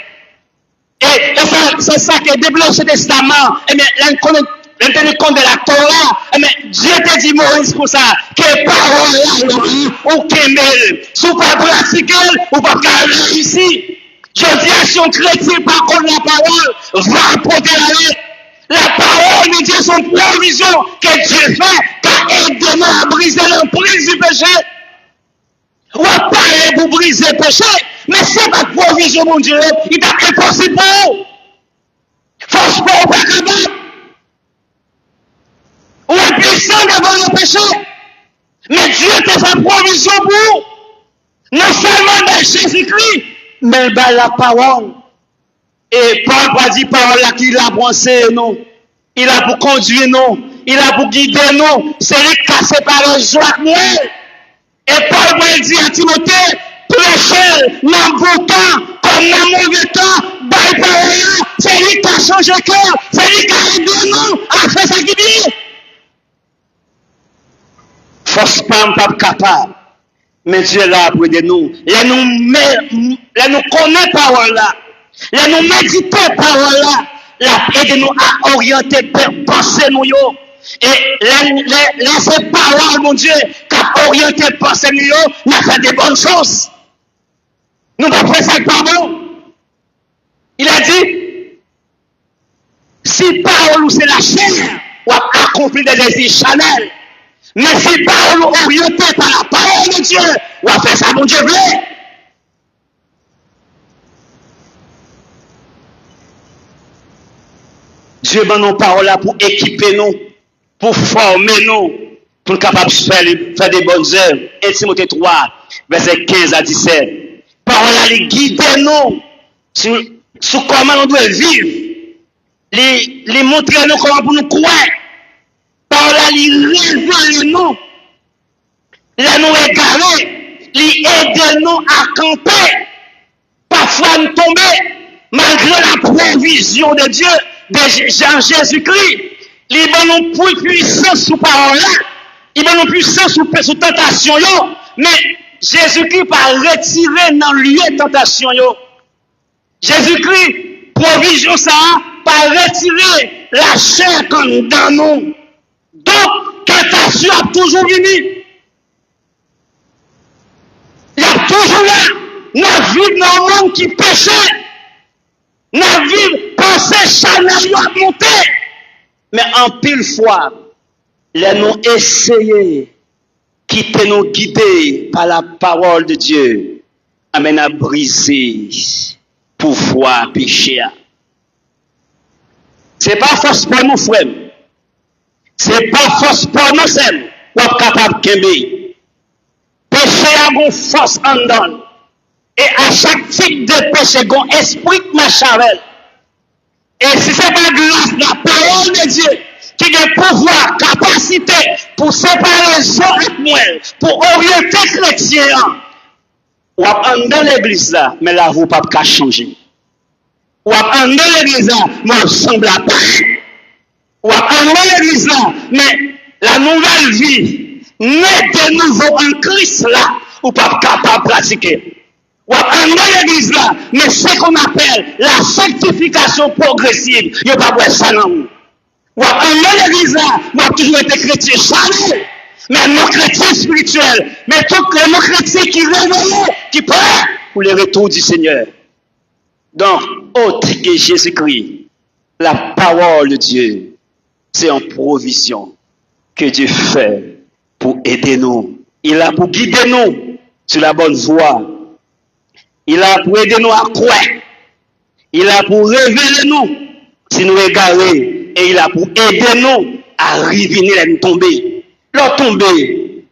Et c'est ça qui est développé ce testament. Et bien, l'intérêt compte de la Torah, mais Dieu te dit, Maurice, pour ça, que parole là, ou qu'aimel, si vous ne pas pratiquer, ou pas réussir. Je dis à son chrétien, par contre, la parole, va apporter la lettre. La parole de Dieu, son provision que Dieu fait, qu'a aidé à briser l'emprise du péché. On va parler pour briser le péché, mais c'est pas provision, mon Dieu, il est impossible pour vous. Force pas, pas capable. On est puissant devant le péché, mais Dieu te fait provision pour vous. Non seulement dans Jésus-Christ, mais dans la parole. Et Paul va dire parole là qu'il a pensé nous. Il a pour conduire nous. Il a pour guider nous. C'est lui qui a séparé joie nous. Et Paul va dire à Timothée, prêchez dans le bon temps, comme dans le mauvais temps, bail parole. C'est lui qui a changé le cœur. C'est lui qui a aidé nous à faire ça qui dit. Force pas capable. Mais Dieu est là pour aider nous. Là nous connaît parole là. Là nous méditer parole là. Là aide nous à orienter penser nous yo. Et là c'est parole mon Dieu qui a orienté penser nous yo, nous fait des bonnes choses. Nous pas faire ça pas bon. Il a dit si parole c'est la chair, ou accomplir des désirs charnels. Mais si parole orientée par la parole de Dieu, ou faire ça mon Dieu veut. Dieu donne nos paroles là pour équiper nous, pour former nous, pour être capable de faire des bonnes œuvres. 1 Timothée 3, verset 15 à 17. Parole là, les guider nous sur comment on doit vivre. Les montrer nous comment pour nous croire. Parole là, les révéler nous. Là nous égarer. Les aider nous à camper. Parfois nous tomber, malgré la provision de Dieu. De Jean-Jésus-Christ, il va nous plus puissance sous parole là, il va nous puissance sous tentation yo, mais Jésus-Christ pas retiré dans le lieu de tentation yo. Jésus-Christ, provision ça, pas retiré la chair comme dans nous. Donc, tentation a toujours venu. Il y a toujours là, nous vivons dans un monde qui péchait. Nous vivons penser charnel à monter. Mais en pile fois, nous essayons quitter nous guider par la parole de Dieu. Amène à briser pouvoir péché. C'est pas force pour nous, frère. C'est pas force pour nous, c'est ou capable de kembe. Péché a une force en dedans. Et à chaque type de péché, il y a un esprit qui marche avec. Et si c'est pas grâce la parole de Dieu qui a le pouvoir, capacité pour séparer les gens et moi, pour orienter les chrétiens, ou à dans l'église là, mais là, vous ne pouvez pas changer. Ou à dans l'église là, mais vous semble à pas. Ou à dans l'église là, mais la nouvelle vie, née de nouveau en Christ là, ou pas capable de pratiquer. Ou à dans l'église là, mais ce qu'on appelle la sanctification progressive, il n'y a pas de ça dans vous. Ou à dans l'église là, moi toujours été chrétien charnel. Mais nos chrétiens spirituels, mais tous les nos chrétiens qui réveillent, qui prêtent pour le retour du Seigneur. Donc, autre que Jésus-Christ, la parole de Dieu, c'est une provision que Dieu fait pour aider nous. Il a pour guider nous sur la bonne voie. Il a pour aider nous à croire. Il a pour révéler nous si nous égarés. Et il a pour aider nous à revenir et nous tomber. Leur tomber,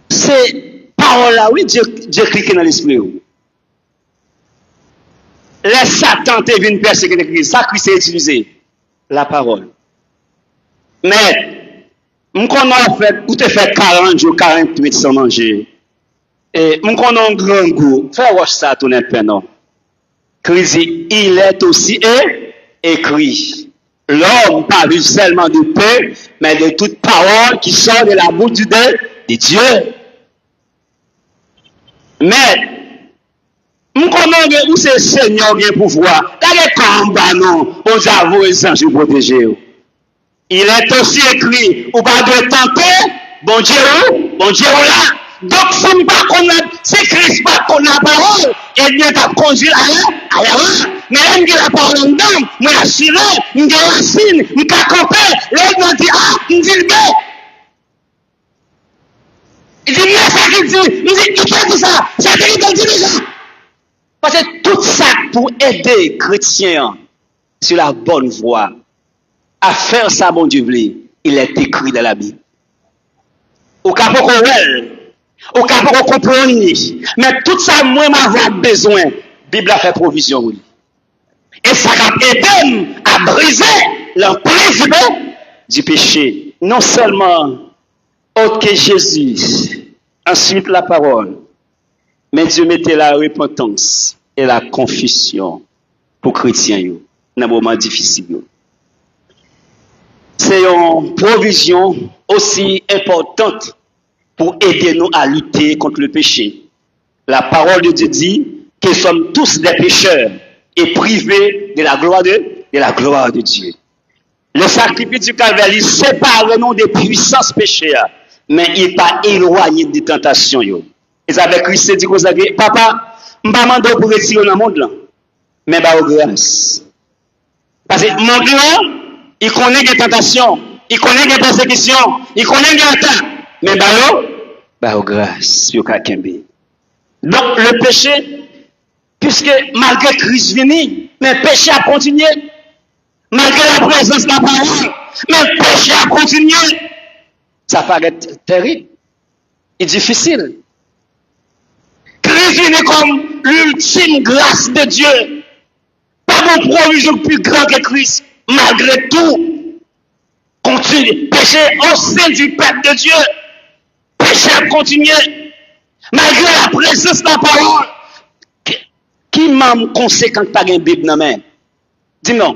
c'est parole là, oui, Dieu clique dans l'esprit. Les Satan te vient persécuter Christ, ça Christ a utilisé, la parole. Mais, on a fait, ou te fait 40 jours, 48 sans manger. Et on a un grand goût, fais voir ça, ton épée, non. Christ dit, il est aussi écrit. L'homme pas vu seulement de paix, mais de toute parole qui sort de la bouche de Dieu. Mais, nous connaissons où c'est le Seigneur qui a pouvoir. Là, les combats, non, aux aveux et sans protéger. Il est aussi écrit, ou pas de tenter, bon Dieu là. Donc, si pas qu'on a, c'est Christ pas qu'on a parole, et Dieu t'a conduit à la mais là, il y a la parole en dedans, moi, assuré, il y a racine, il y a campé, là, il m'a dit, ah, il dit le bien. Il dit, mais ça qu'il dit, il dit, il fait tout ça, c'est qu'il dit déjà. Parce que tout ça pour aider les chrétiens sur la bonne voie, à faire ça, bon Dieu, il est écrit dans la Bible. Au cas pour qu'on au cas pour qu'on comprenne, mais tout ça, moi, m'avait besoin, la Bible a fait provision, oui. Et ça va aider à briser l'emprise du péché. Non seulement autre que Jésus, ensuite la parole, mais Dieu mettait la repentance et la confession pour les chrétiens dans un moment difficile. C'est une provision aussi importante pour aider nous à lutter contre le péché. La parole de Dieu dit que nous sommes tous des pécheurs et privés de la gloire de Dieu. Le sacrifice du Calvaire, il sépare nous des puissances péchées, mais il n'est pas éloigné des tentations. Et avec Christ dit que papa, je ne vais pas demander pour retirer dans le monde, mais je vais grâce. Parce que le monde là, il connaît des tentations, il connaît des persécutions, il connaît des attaques, mais je vais grâce. Donc le péché, puisque malgré Christ venu, mais le péché a continué. Malgré la présence de la parole, mais le péché a continué. Ça paraît terrible et difficile. Christ venu comme l'ultime grâce de Dieu. Pas mon provision plus grand que Christ. Malgré tout, continue. Péché au sein du peuple de Dieu. Péché a continué. Malgré la présence de la parole. Qui m'a conséquent pas une Bible dans la main? Dis-moi.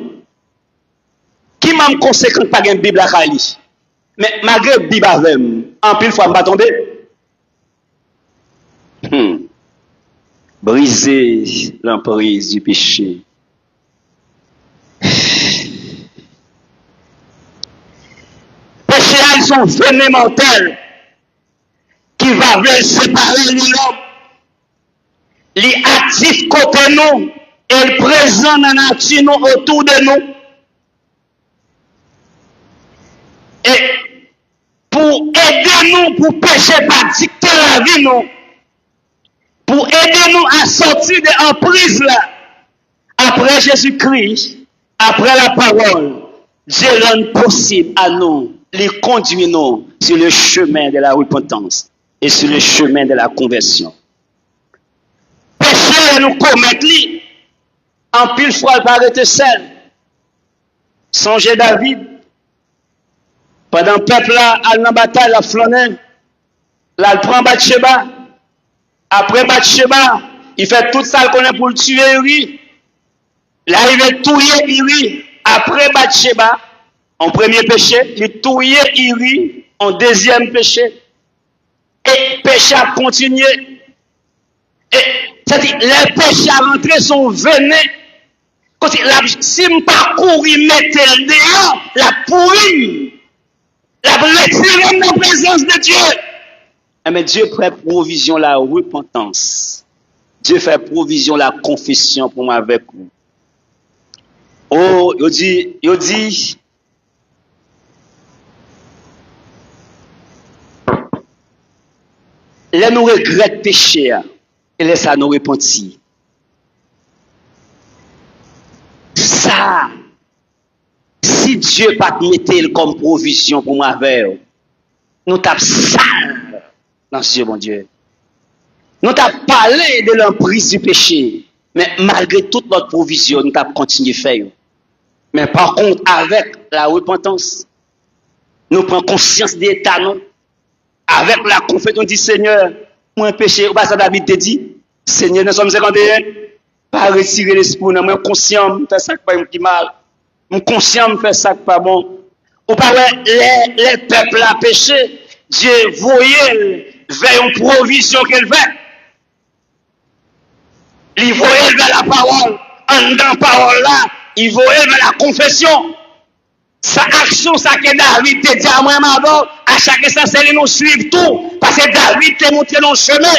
Qui m'a conséquent pas une Bible à Kali? Mais malgré la Bible avec en pile fois, je ne vais pas tomber. Briser l'emprise du péché. Péché, ils sont vénémentels qui va venir séparer l'homme. Les actifs côté nous et le présent dans la nature nous autour de nous. Et pour aider nous, pour pécher, pas dicter la vie, nous. Pour aider nous à sortir de l'emprise là. Après Jésus-Christ, après la parole, Dieu rend possible à nous, les conduire nous sur le chemin de la repentance et sur le chemin de la conversion. Péché nous commettre, en pile fois, il paraît seul. Songez David, pendant le peuple là, à la bataille, la flâner, là, il prend Bathsheba. Après Bathsheba, il fait tout ça qu'on est pour le tuer, oui. Là, il va tuer Uri. Après Bathsheba, en premier péché, il tuer Uri en deuxième péché. Et péché a continué. Et c'est-à-dire, les péchés à rentrer sont venus. Si je ne pas courir, mettre le dehors, la pourrir, la retirer dans la présence de Dieu. Mais Dieu fait provision la repentance. Dieu fait provision la confession pour moi avec vous. Oh, il dit, là nous regrettons péché et laisse à nous repentir. Ça, si Dieu pas mettre comme provision pour moi avec vous, nous tapons sale dans ce Dieu, mon Dieu. Nous t'avons parlé de l'emprise du péché, mais malgré toute notre provision, nous t'avons continué à faire. Mais par contre, avec la repentance, nous prenons conscience de l'état, nous. Avec la confession, on dit Seigneur, moi péché, ou pas ça David te dit, Seigneur, nous sommes 51, pas retirer l'esprit, nous sommes conscients, de faire ça qui mal, nous sommes conscients de faire ça qui pas bon. Ou pas les peuples à péché, Dieu voyait vers une provision qu'elle fait. Il voyait vers la parole, en dans la parole là, il voyait vers la confession. Sa action, ça que David te dit à moi, à chaque instant, c'est nous suivre tout. Parce que David te montré dans le chemin,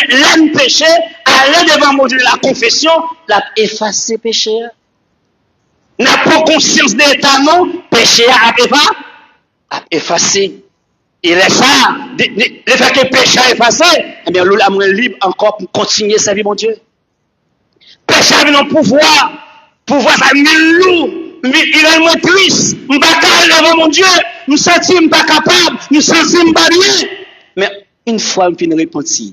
l'âme péché, aller devant mon Dieu la confession, l'a effacé péché. N'a pas conscience de l'état, non, péché a effacé. Et là, ça, le fait que le péché a effacé, eh bien, l'homme est libre encore pour continuer sa vie, mon Dieu. Péché a un pouvoir ça me lourd, il est moins triste, je ne suis pas capable devant mon Dieu, je ne suis pas capable, je ne suis pas bien. Mais une fois, je finis de repentir,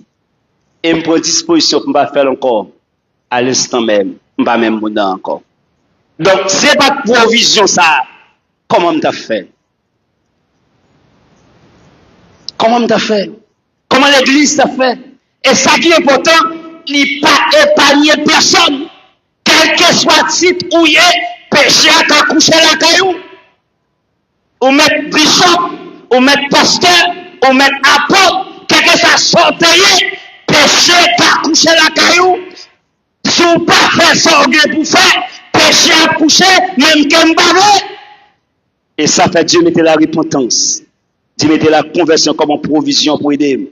et je prends disposition pour ne pas faire encore, à l'instant même, je ne vais pas même mourir encore. Donc, ce n'est pas de provision, ça, comment tu as fait? Comment tu as fait? Comment l'église t'a fait? Et ça qui est important, il n'a pas épargné personne. Quel que soit le titre où il est, péché à coucher la caillou. Ou mettre bishop, ou mettre pasteur, ou mettre apôtre, quel que soit sorti, péché à coucher la caillou. Si vous ne pas faire ça pour faire, péché à coucher, même qu'un baveux. Et ça fait Dieu mettre la repentance. Dieu mettait la conversion comme une provision pour aider.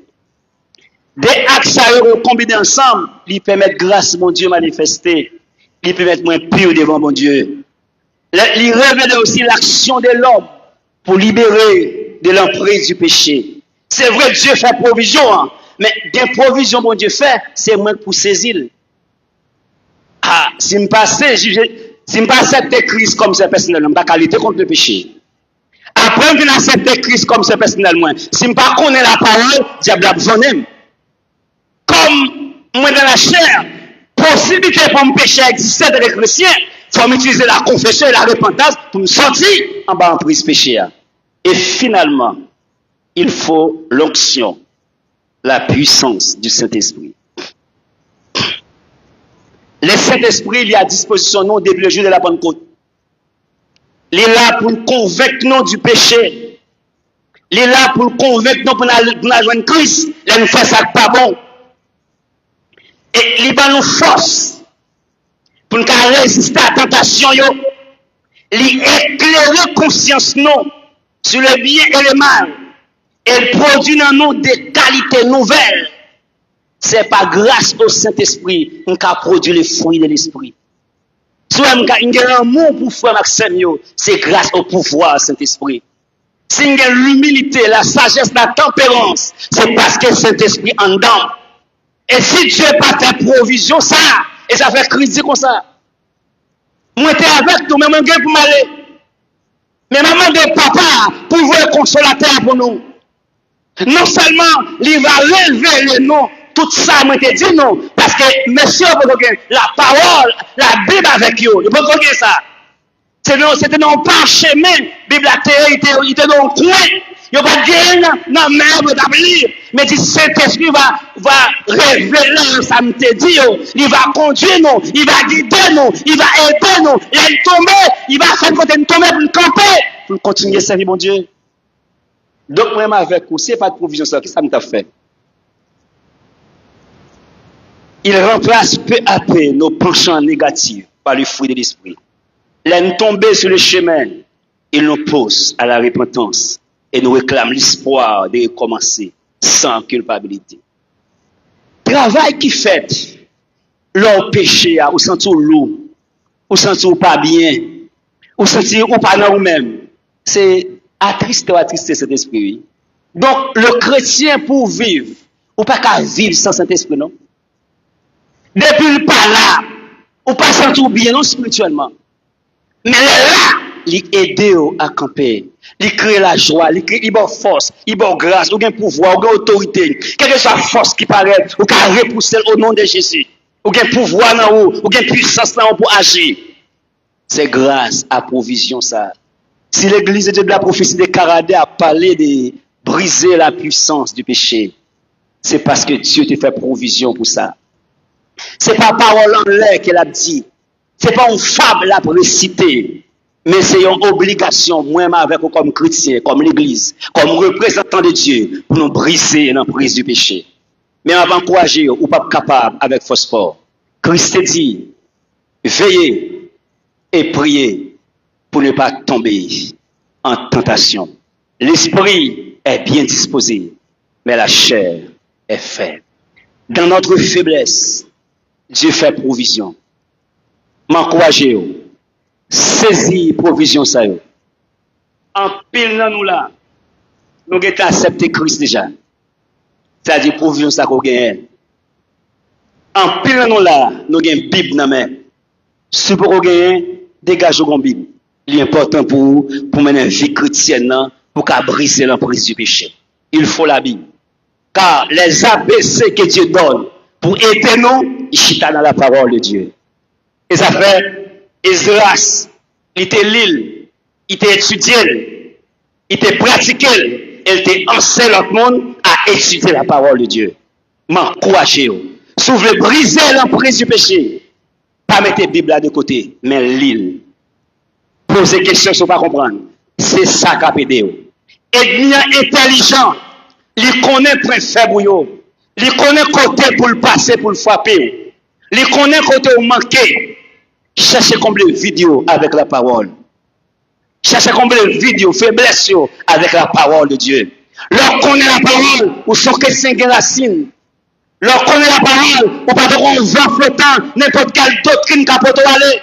Des axes combinés ensemble, ils permettent grâce, mon Dieu, manifester. Ils permettent moins pur devant mon Dieu. Ils révèlent aussi l'action de l'homme pour libérer de l'emprise du péché. C'est vrai, Dieu fait provision, hein, mais des provisions, mon Dieu fait, c'est moins pour saisir. Ah, si je passe cette crise comme ça personnellement, je ne vais pas lutter contre le péché. Après, je viens accepter Christ comme c'est personnellement. Si je ne connais pas la parole, diable a besoin d'elle. Comme moi dans la chair, possibilité pour me pécher exister de chrétien, il faut utiliser la confession et la repentance pour me sortir en bas en prise péché. Et finalement, il faut l'onction, la puissance du Saint-Esprit. Le Saint-Esprit, il est à disposition nous depuis le jour de la Pentecôte. Il est là pour nous convaincre nous du péché. Il est là pour nous convaincre nous pour nous joindre Christ. Il nous fait ça pas bon. Et il va nous force pour nous résister à la tentation. Il éclaire conscience nous sur le bien et le mal. Et il produit dans nous des qualités nouvelles. C'est pas grâce au Saint-Esprit qu'on a produit les fruits de l'Esprit. Si on a un amour pour frère Maxime, c'est grâce au pouvoir du Saint-Esprit. Si on a l'humilité, la sagesse, la tempérance, c'est parce que le Saint-Esprit en dedans. Et si Dieu n'a pas fait provision, ça, et ça fait crise comme ça. Moi, j'étais avec nous, mais moi, je pour m'aller. Mais maman de papa, pour voir consolateur pour nous. Non seulement, il va relever le nom, tout ça, moi, je dit non, parce que, monsieur, la parole, la Bible avec vous, vous pouvez ça. C'était non pas chemin, la Bible était dans le coin. Il n'y a pas de gain dans le même d'établir. Mais si Saint-Esprit va révéler, ça me dit, il va conduire nous, il va guider nous, il va aider nous, il va tomber, il va faire côté nous tomber pour nous camper, pour continuer à servir mon Dieu. Donc, moi, avec vous, si pas de provision, ça, qu'est-ce que ça me fait? Il remplace peu à peu nos penchants négatifs par le fruit de l'esprit. L'un tomber sur le chemin, il nous pousse à la repentance et nous réclame l'espoir de recommencer sans culpabilité. Travail qui fait, leur péché, ou sentir lourd, ou sentir pas bien, ou sentir ou pas dans vous-même, c'est attrister cet esprit. Donc, le chrétien pour vivre, ou pas qu'à vivre sans cet esprit, non? Depuis le pas là, ou pas sentir bien, non, spirituellement. Mais là, il aide à camper. Il crée la joie, il crée la force, il crée grâce, il crée pouvoir, il crée autorité. Quelle que soit la force qui paraît, ou qui repousser au nom de Jésus. Ou qui pouvoir dans vous, ou qui puissance dans vous pour agir. C'est grâce à provision ça. Si l'église de la prophétie de Caradé a parlé de briser la puissance du péché, c'est parce que Dieu te fait provision pour ça. C'est pas parole en l'air qu'elle a dit. C'est pas une fable à réciter, mais c'est une obligation, moi avec vous comme chrétien, comme l'église, comme représentant de Dieu, pour nous briser l'emprise du péché. Mais avant d'encourager, ou pas capable avec phosphore. Christ dit, veillez et priez pour ne pas tomber en tentation. L'esprit est bien disposé, mais la chair est faible. Dans notre faiblesse, Dieu fait provision. M'encourager, saisir provision ça. En pile dans nous là, nous avons accepté Christ déjà. C'est-à-dire provision ça qu'on gagne. En pile dans nous là, nous avons une Bible dans main. Si pour gagner, dégagez une Bible. Il est important pour mener une vie chrétienne, pour briser l'emprise du péché. Il faut la Bible. Car les ABC que Dieu donne pour aider nous, il chita dans la parole de Dieu. Et ça fait, Esdras, il était l'île, il était étudié, il était pratiqué, il était enseigné l'autre monde à étudier la parole de Dieu. M'encouragez. Si vous voulez briser l'emprise du péché, pas mettre la Bible là de côté, mais l'île. Posez des questions si vous ne pas comprendre. C'est ça qu'a aidé. Ennemi intelligent, il connaît point faible, il connaît côté pour le passer, pour le frapper. Il connaît côté où manquer. Cherchez combler vidéo avec la parole. Cherchez combler vidéo, faiblesse avec la parole de Dieu. Leur connaît la parole, ou sont que 5 racines. Leur connaît la parole, ou pas de vent flottant, n'importe quelle doctrine qu'a poto aller.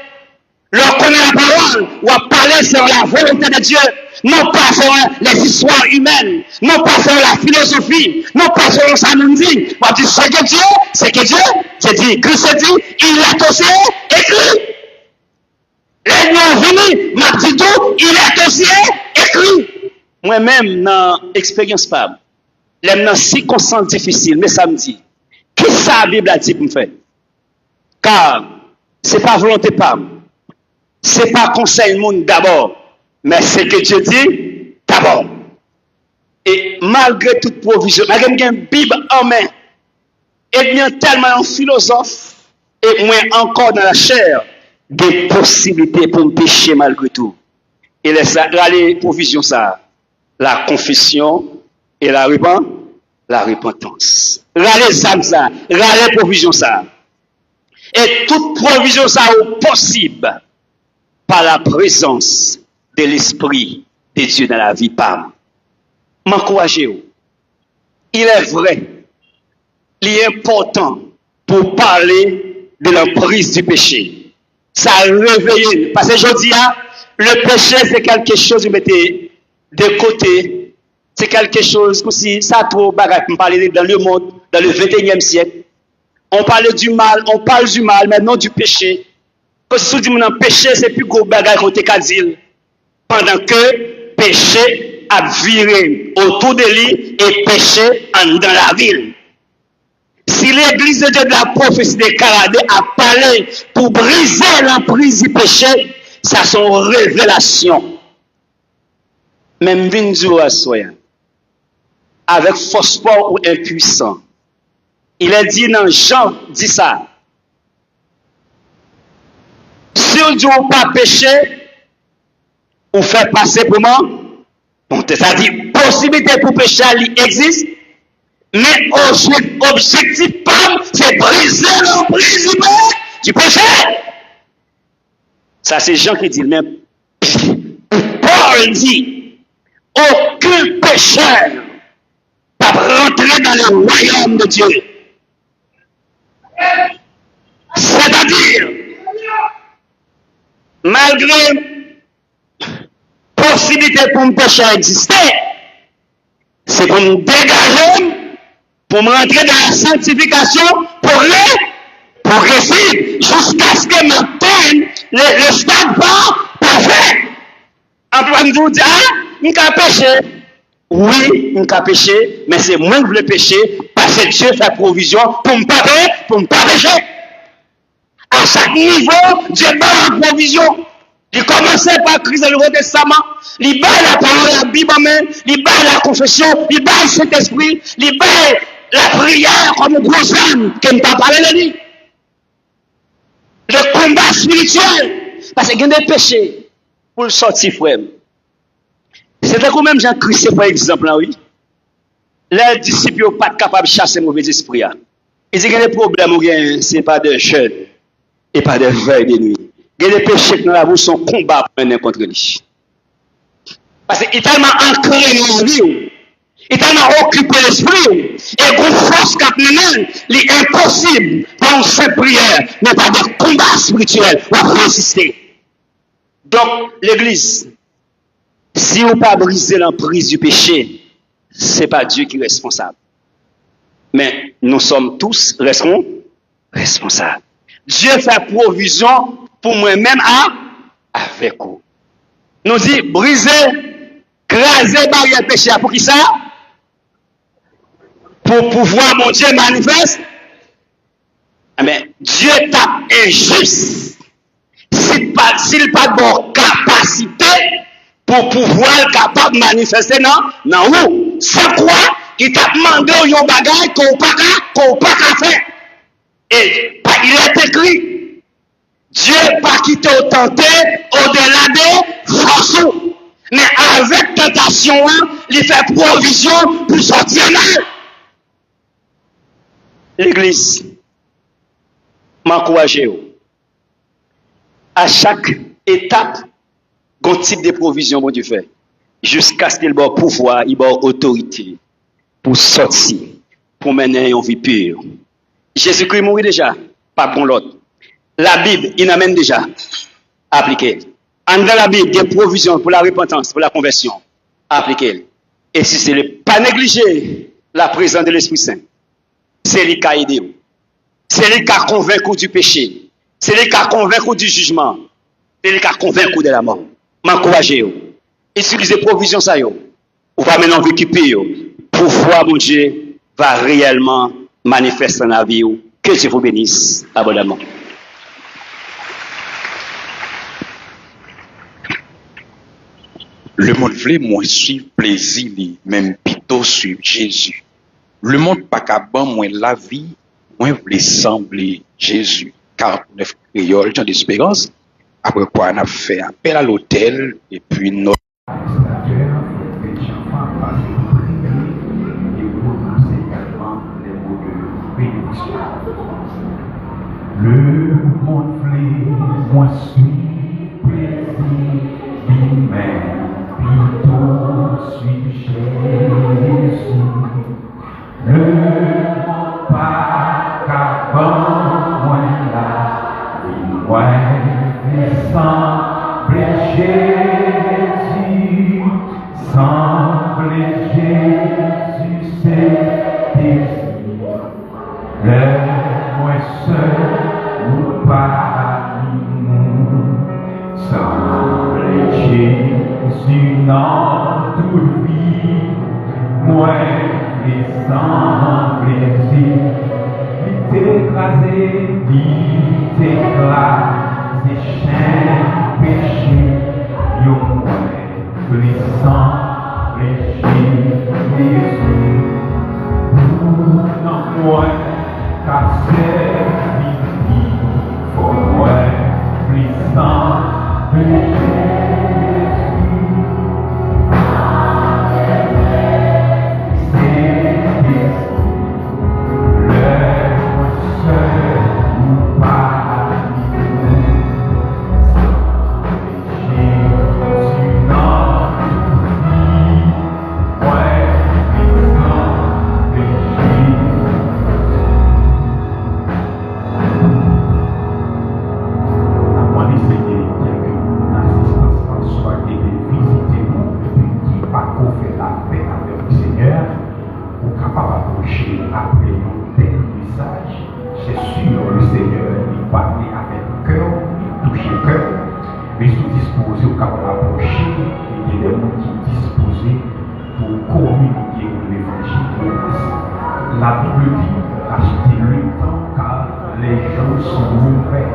Leur connaît la parole, ou à parler sur la volonté de Dieu. Non pas sur les histoires humaines, non pas sur la philosophie, non pas sur ça nous dit. On dit c'est que Dieu, c'est dit, Christ dit, il est aussi écrit. Les noms venus, m'a dit tout, il est aussi écrit. Moi-même, dans l'expérience pas, dans circonstances difficiles, mais ça me dit, qu'est-ce que la Bible a dit pour me faire? Car, ce n'est pas volonté pas, ce n'est pas conseil monde d'abord, mais c'est que Dieu dit d'abord. Et malgré toute provision, malgré une Bible en main, et bien tellement un philosophe, et moins encore dans la chair, des possibilités pour me pécher malgré tout. Et les provisions ça, la confession et la repentance. Les âmes ça, les provisions ça. Et toute provision ça est possible par la présence de l'Esprit de Dieu dans la vie par m'encourager. Il est vrai, il est important pour parler de l'emprise du péché. Ça a réveillé. Parce que je dis, le péché, c'est quelque chose, vous mettez de côté. C'est quelque chose, comme si ça trop bagarre, on parle dans le monde, dans le 21e siècle. On parle du mal, mais non du péché. Parce que si vous dites péché, c'est plus gros bagage côté Kadil. Pendant que péché a viré autour de lui et péché en dans la ville. Si l'église de Dieu de la prophétie des Canadiens a parlé pour briser l'emprise du péché, ça sont révélations. Même Vinzou à soya, avec phosphore ou impuissant. Il est dit dans Jean, dit ça. Si on dit ou pas péché, ou fait passer pour moi, bon, c'est-à-dire, possibilité pour pécher, il existe, mais objectif, c'est briser l'emprise du péché. Ça, c'est Jean qui dit, même Paul dit, aucun pécheur ne peut rentrer dans le royaume de Dieu. C'est-à-dire, malgré possibilité pour me pécher exister, c'est pour me dégager, pour me rentrer dans la sanctification, pour le progresser, jusqu'à ce que m'atteigne le stade parfait. En plus, vous dire, il y a péché. Oui, il y a péché, mais c'est moi qui veux pécher, parce que Dieu fait provision pour me pas pécher. À chaque niveau, Dieu donne la provision. Il commençait par Christ dans le Nouveau Testament. Il bat la parole de la Bible, il bat la confession, il bat le Saint-Esprit, il bat la prière comme une grosse femme qui ne pas parler de lui. Le combat spirituel. Parce qu'il y a des péchés pour le sortir, frère. C'était quand même Jean-Christ, par exemple, là, oui. Les disciples n'ont pas capables de chasser les mauvais esprits. Ils disent qu'il y a des problèmes, ce n'est pas de jeûne et pas de veille de nuit. Il y a des péchés qui dans la bouche sont combat pour mener contre lui. Parce qu'il est tellement ancré dans la vie, il est tellement occupé l'esprit, et une force qui mène, il est impossible pour une seule prière, mais pas de combat spirituel, on va résister. Donc, l'église, si vous pas briser l'emprise du péché, ce n'est pas Dieu qui est responsable. Mais nous sommes tous responsables. Dieu fait provision pour moi-même avec vous. Nous dit briser, craser barrière péché. Pour qui ça? Pour pouvoir mon Dieu manifeste. Mais Dieu tape injuste. S'il pas de bonne capacité pour pouvoir capable de manifester non où. C'est quoi? Il t'a demandé un bagage qu'on pas faire. Et il est écrit, Dieu pas quitté au tenté au-delà des forces. Mais avec tentation, il fait provision pour sortir là. L'église, m'encourage. À chaque étape, un type de provision, bon Dieu fait. Jusqu'à ce qu'il ait pouvoir, il ait autorité pour sortir, pour mener une vie pure. Jésus-Christ mourit déjà, pas bon l'autre. La Bible, il amène déjà appliqué. En dans la Bible, il y a des provisions pour la repentance, pour la conversion, appliqué. Et si c'est pas négliger la présence de l'Esprit Saint, c'est lui qui a aidé. C'est lui qui a convaincu du péché. C'est lui qui a convaincu du jugement. C'est lui qui a convaincu de la mort. M'encouragez. Utilisez provision ça yo. Ou pas maintenant récupérer pour voir mon Dieu va réellement manifester dans la vie. Que Dieu vous bénisse abondamment. Le monde voulait moins suivre plaisir, même plutôt suivre Jésus. Le monde pas capable moins la vie, moins voulait sembler Jésus. Car le créole, gens d'espérance, après quoi on a fait appel à l'hôtel et puis notre le monde voulait moins suivre plaisir, lui-même, plutôt suivre Jésus. Le monde pas capable moins là, et moins semble Jésus, semble Jésus, c'est désir. Le moins seul ou pas nous. sur notre vie, moi, les sans plaisir, il t'écrasé, chien, péché, yo, moi, les sans plaisir, Jésus, non, moi, car c'est fini, faut moi, les sans plaisir. La Bible dit, achetez le temps car les gens sont mauvais.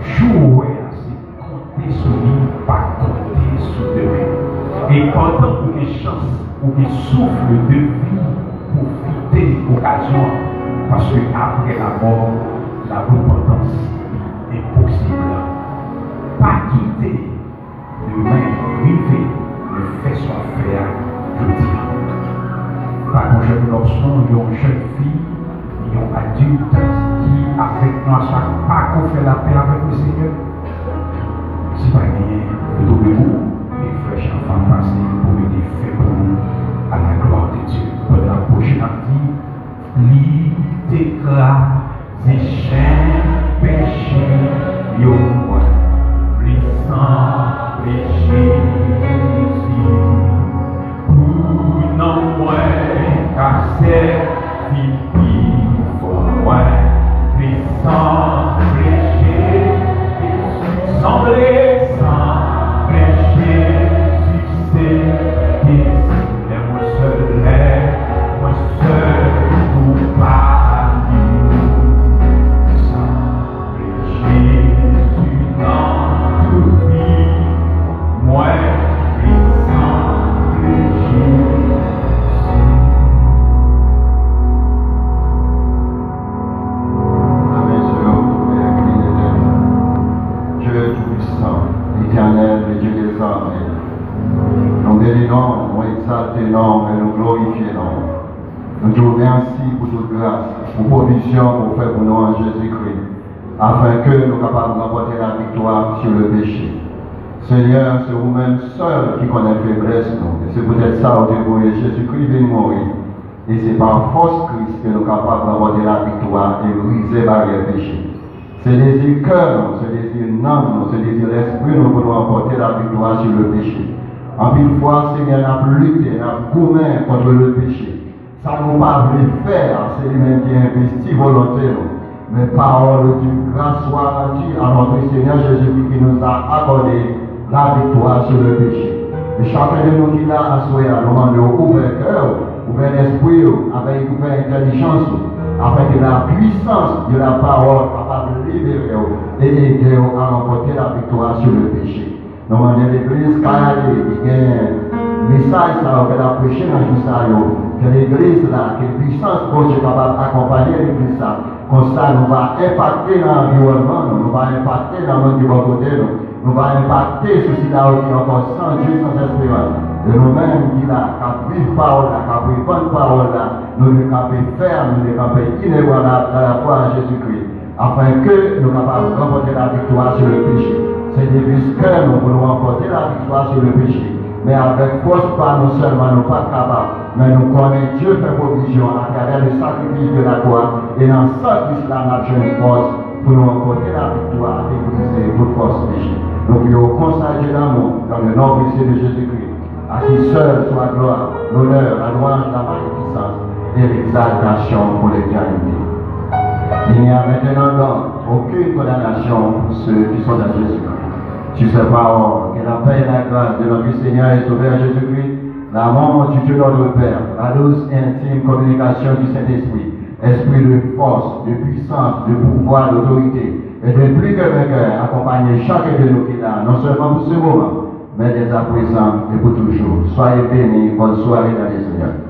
Jouer à se compter sur lui, pas compter sur demain. Et pendant qu'on ait chance, qu'on ait souffle de vie, profitez de l'occasion, parce qu'après la mort, la repentance est possible. Pas quitter demain, river, le fait soit fait, je dis. Par un jeune garçon, une jeune fille, un adulte qui, avec nous, à chaque pas qu'on fait la paix avec le Seigneur, c'est pas rien, doublez-vous, et flèches enfants passés pour aider fait pour nous à la gloire de Dieu. Pour la prochaine année, t'écrase, chien, péché, yo, moi, les sans péché, non, moi, car c'est fini, faut moi, les sans péché, sans péché, tu sais, et moi seul, pour parler, sans péché, tu n'en toute vie, moi, nous bénissons, nous exaltons, et nous glorifions. Nous te remercions pour toute grâce, pour provision, pour faire pour nous en Jésus-Christ, afin que nous soyons capables de remporter la victoire sur le péché. Seigneur, c'est vous-même seul qui connaît la faiblesse. C'est peut-être ça où Jésus-Christ vient mourir. Et c'est par force Christ que nous sommes capables de remporter la victoire et briser les barrières péché. C'est désir cœur, c'est désir non, c'est désir l'esprit, nous pouvons remporter la victoire sur le péché. En pile fois, Seigneur, n'a lutté, n'a commis contre le péché. Ça nous pas voulu faire, c'est lui-même qui investit volontairement. Mais parole de Dieu, grâce soit rendue à notre Seigneur Jésus-Christ qui nous a accordé la victoire sur le péché. Et chacun de nous qui l'a assuré, nous demandons ouvert cœur, ouvert l'esprit, avec ouvert intelligence, afin que la puissance de la parole capable de libérer et aider à remporter la victoire sur le péché. Nous demandons l'église qui a un message que la prêché dans le jour, que l'église là, que la puissance pour Dieu capable d'accompagner l'église là. Comme ça, nous va impacter dans l'environnement, nous va impacter dans le monde du bon côté, nous va impacter ceci là qui est encore sans Dieu, sans espérance. Et nous-mêmes qui là, qui vivent parole là, qui répondent parole là, nous ne pouvons faire, nous ne pouvons inévitable dans la foi à Jésus-Christ, afin que nous soyons capables de remporter la victoire sur le péché. C'est des que nous voulons remporter la victoire sur le péché. Mais avec force, pas nous seulement, nous pas capables, mais nous connaissons Dieu fait provision à travers le sacrifice de la croix. Et dans ce sacrifice là, nous avons une force pour nous remporter la victoire et briser toute force péché. Donc, nous consacrons l'amour dans le nom précieux de Jésus-Christ. À qui seul soit gloire, l'honneur, la louange, la magnificence et l'exaltation pour l'éternité. Il n'y a maintenant donc aucune condamnation pour ceux qui sont dans Jésus-Christ. sur ces paroles. Que la paix et la grâce de notre Seigneur et Sauveur Jésus-Christ, l'amour du Dieu notre Père, la douce et intime communication du Saint-Esprit, esprit de force, de puissance, de pouvoir, d'autorité, et de plus que vainqueur, accompagner chacun de nous qui est là, non seulement pour ce moment, mais dès à présent et pour toujours. Soyez bénis, bonne soirée dans les Seigneurs.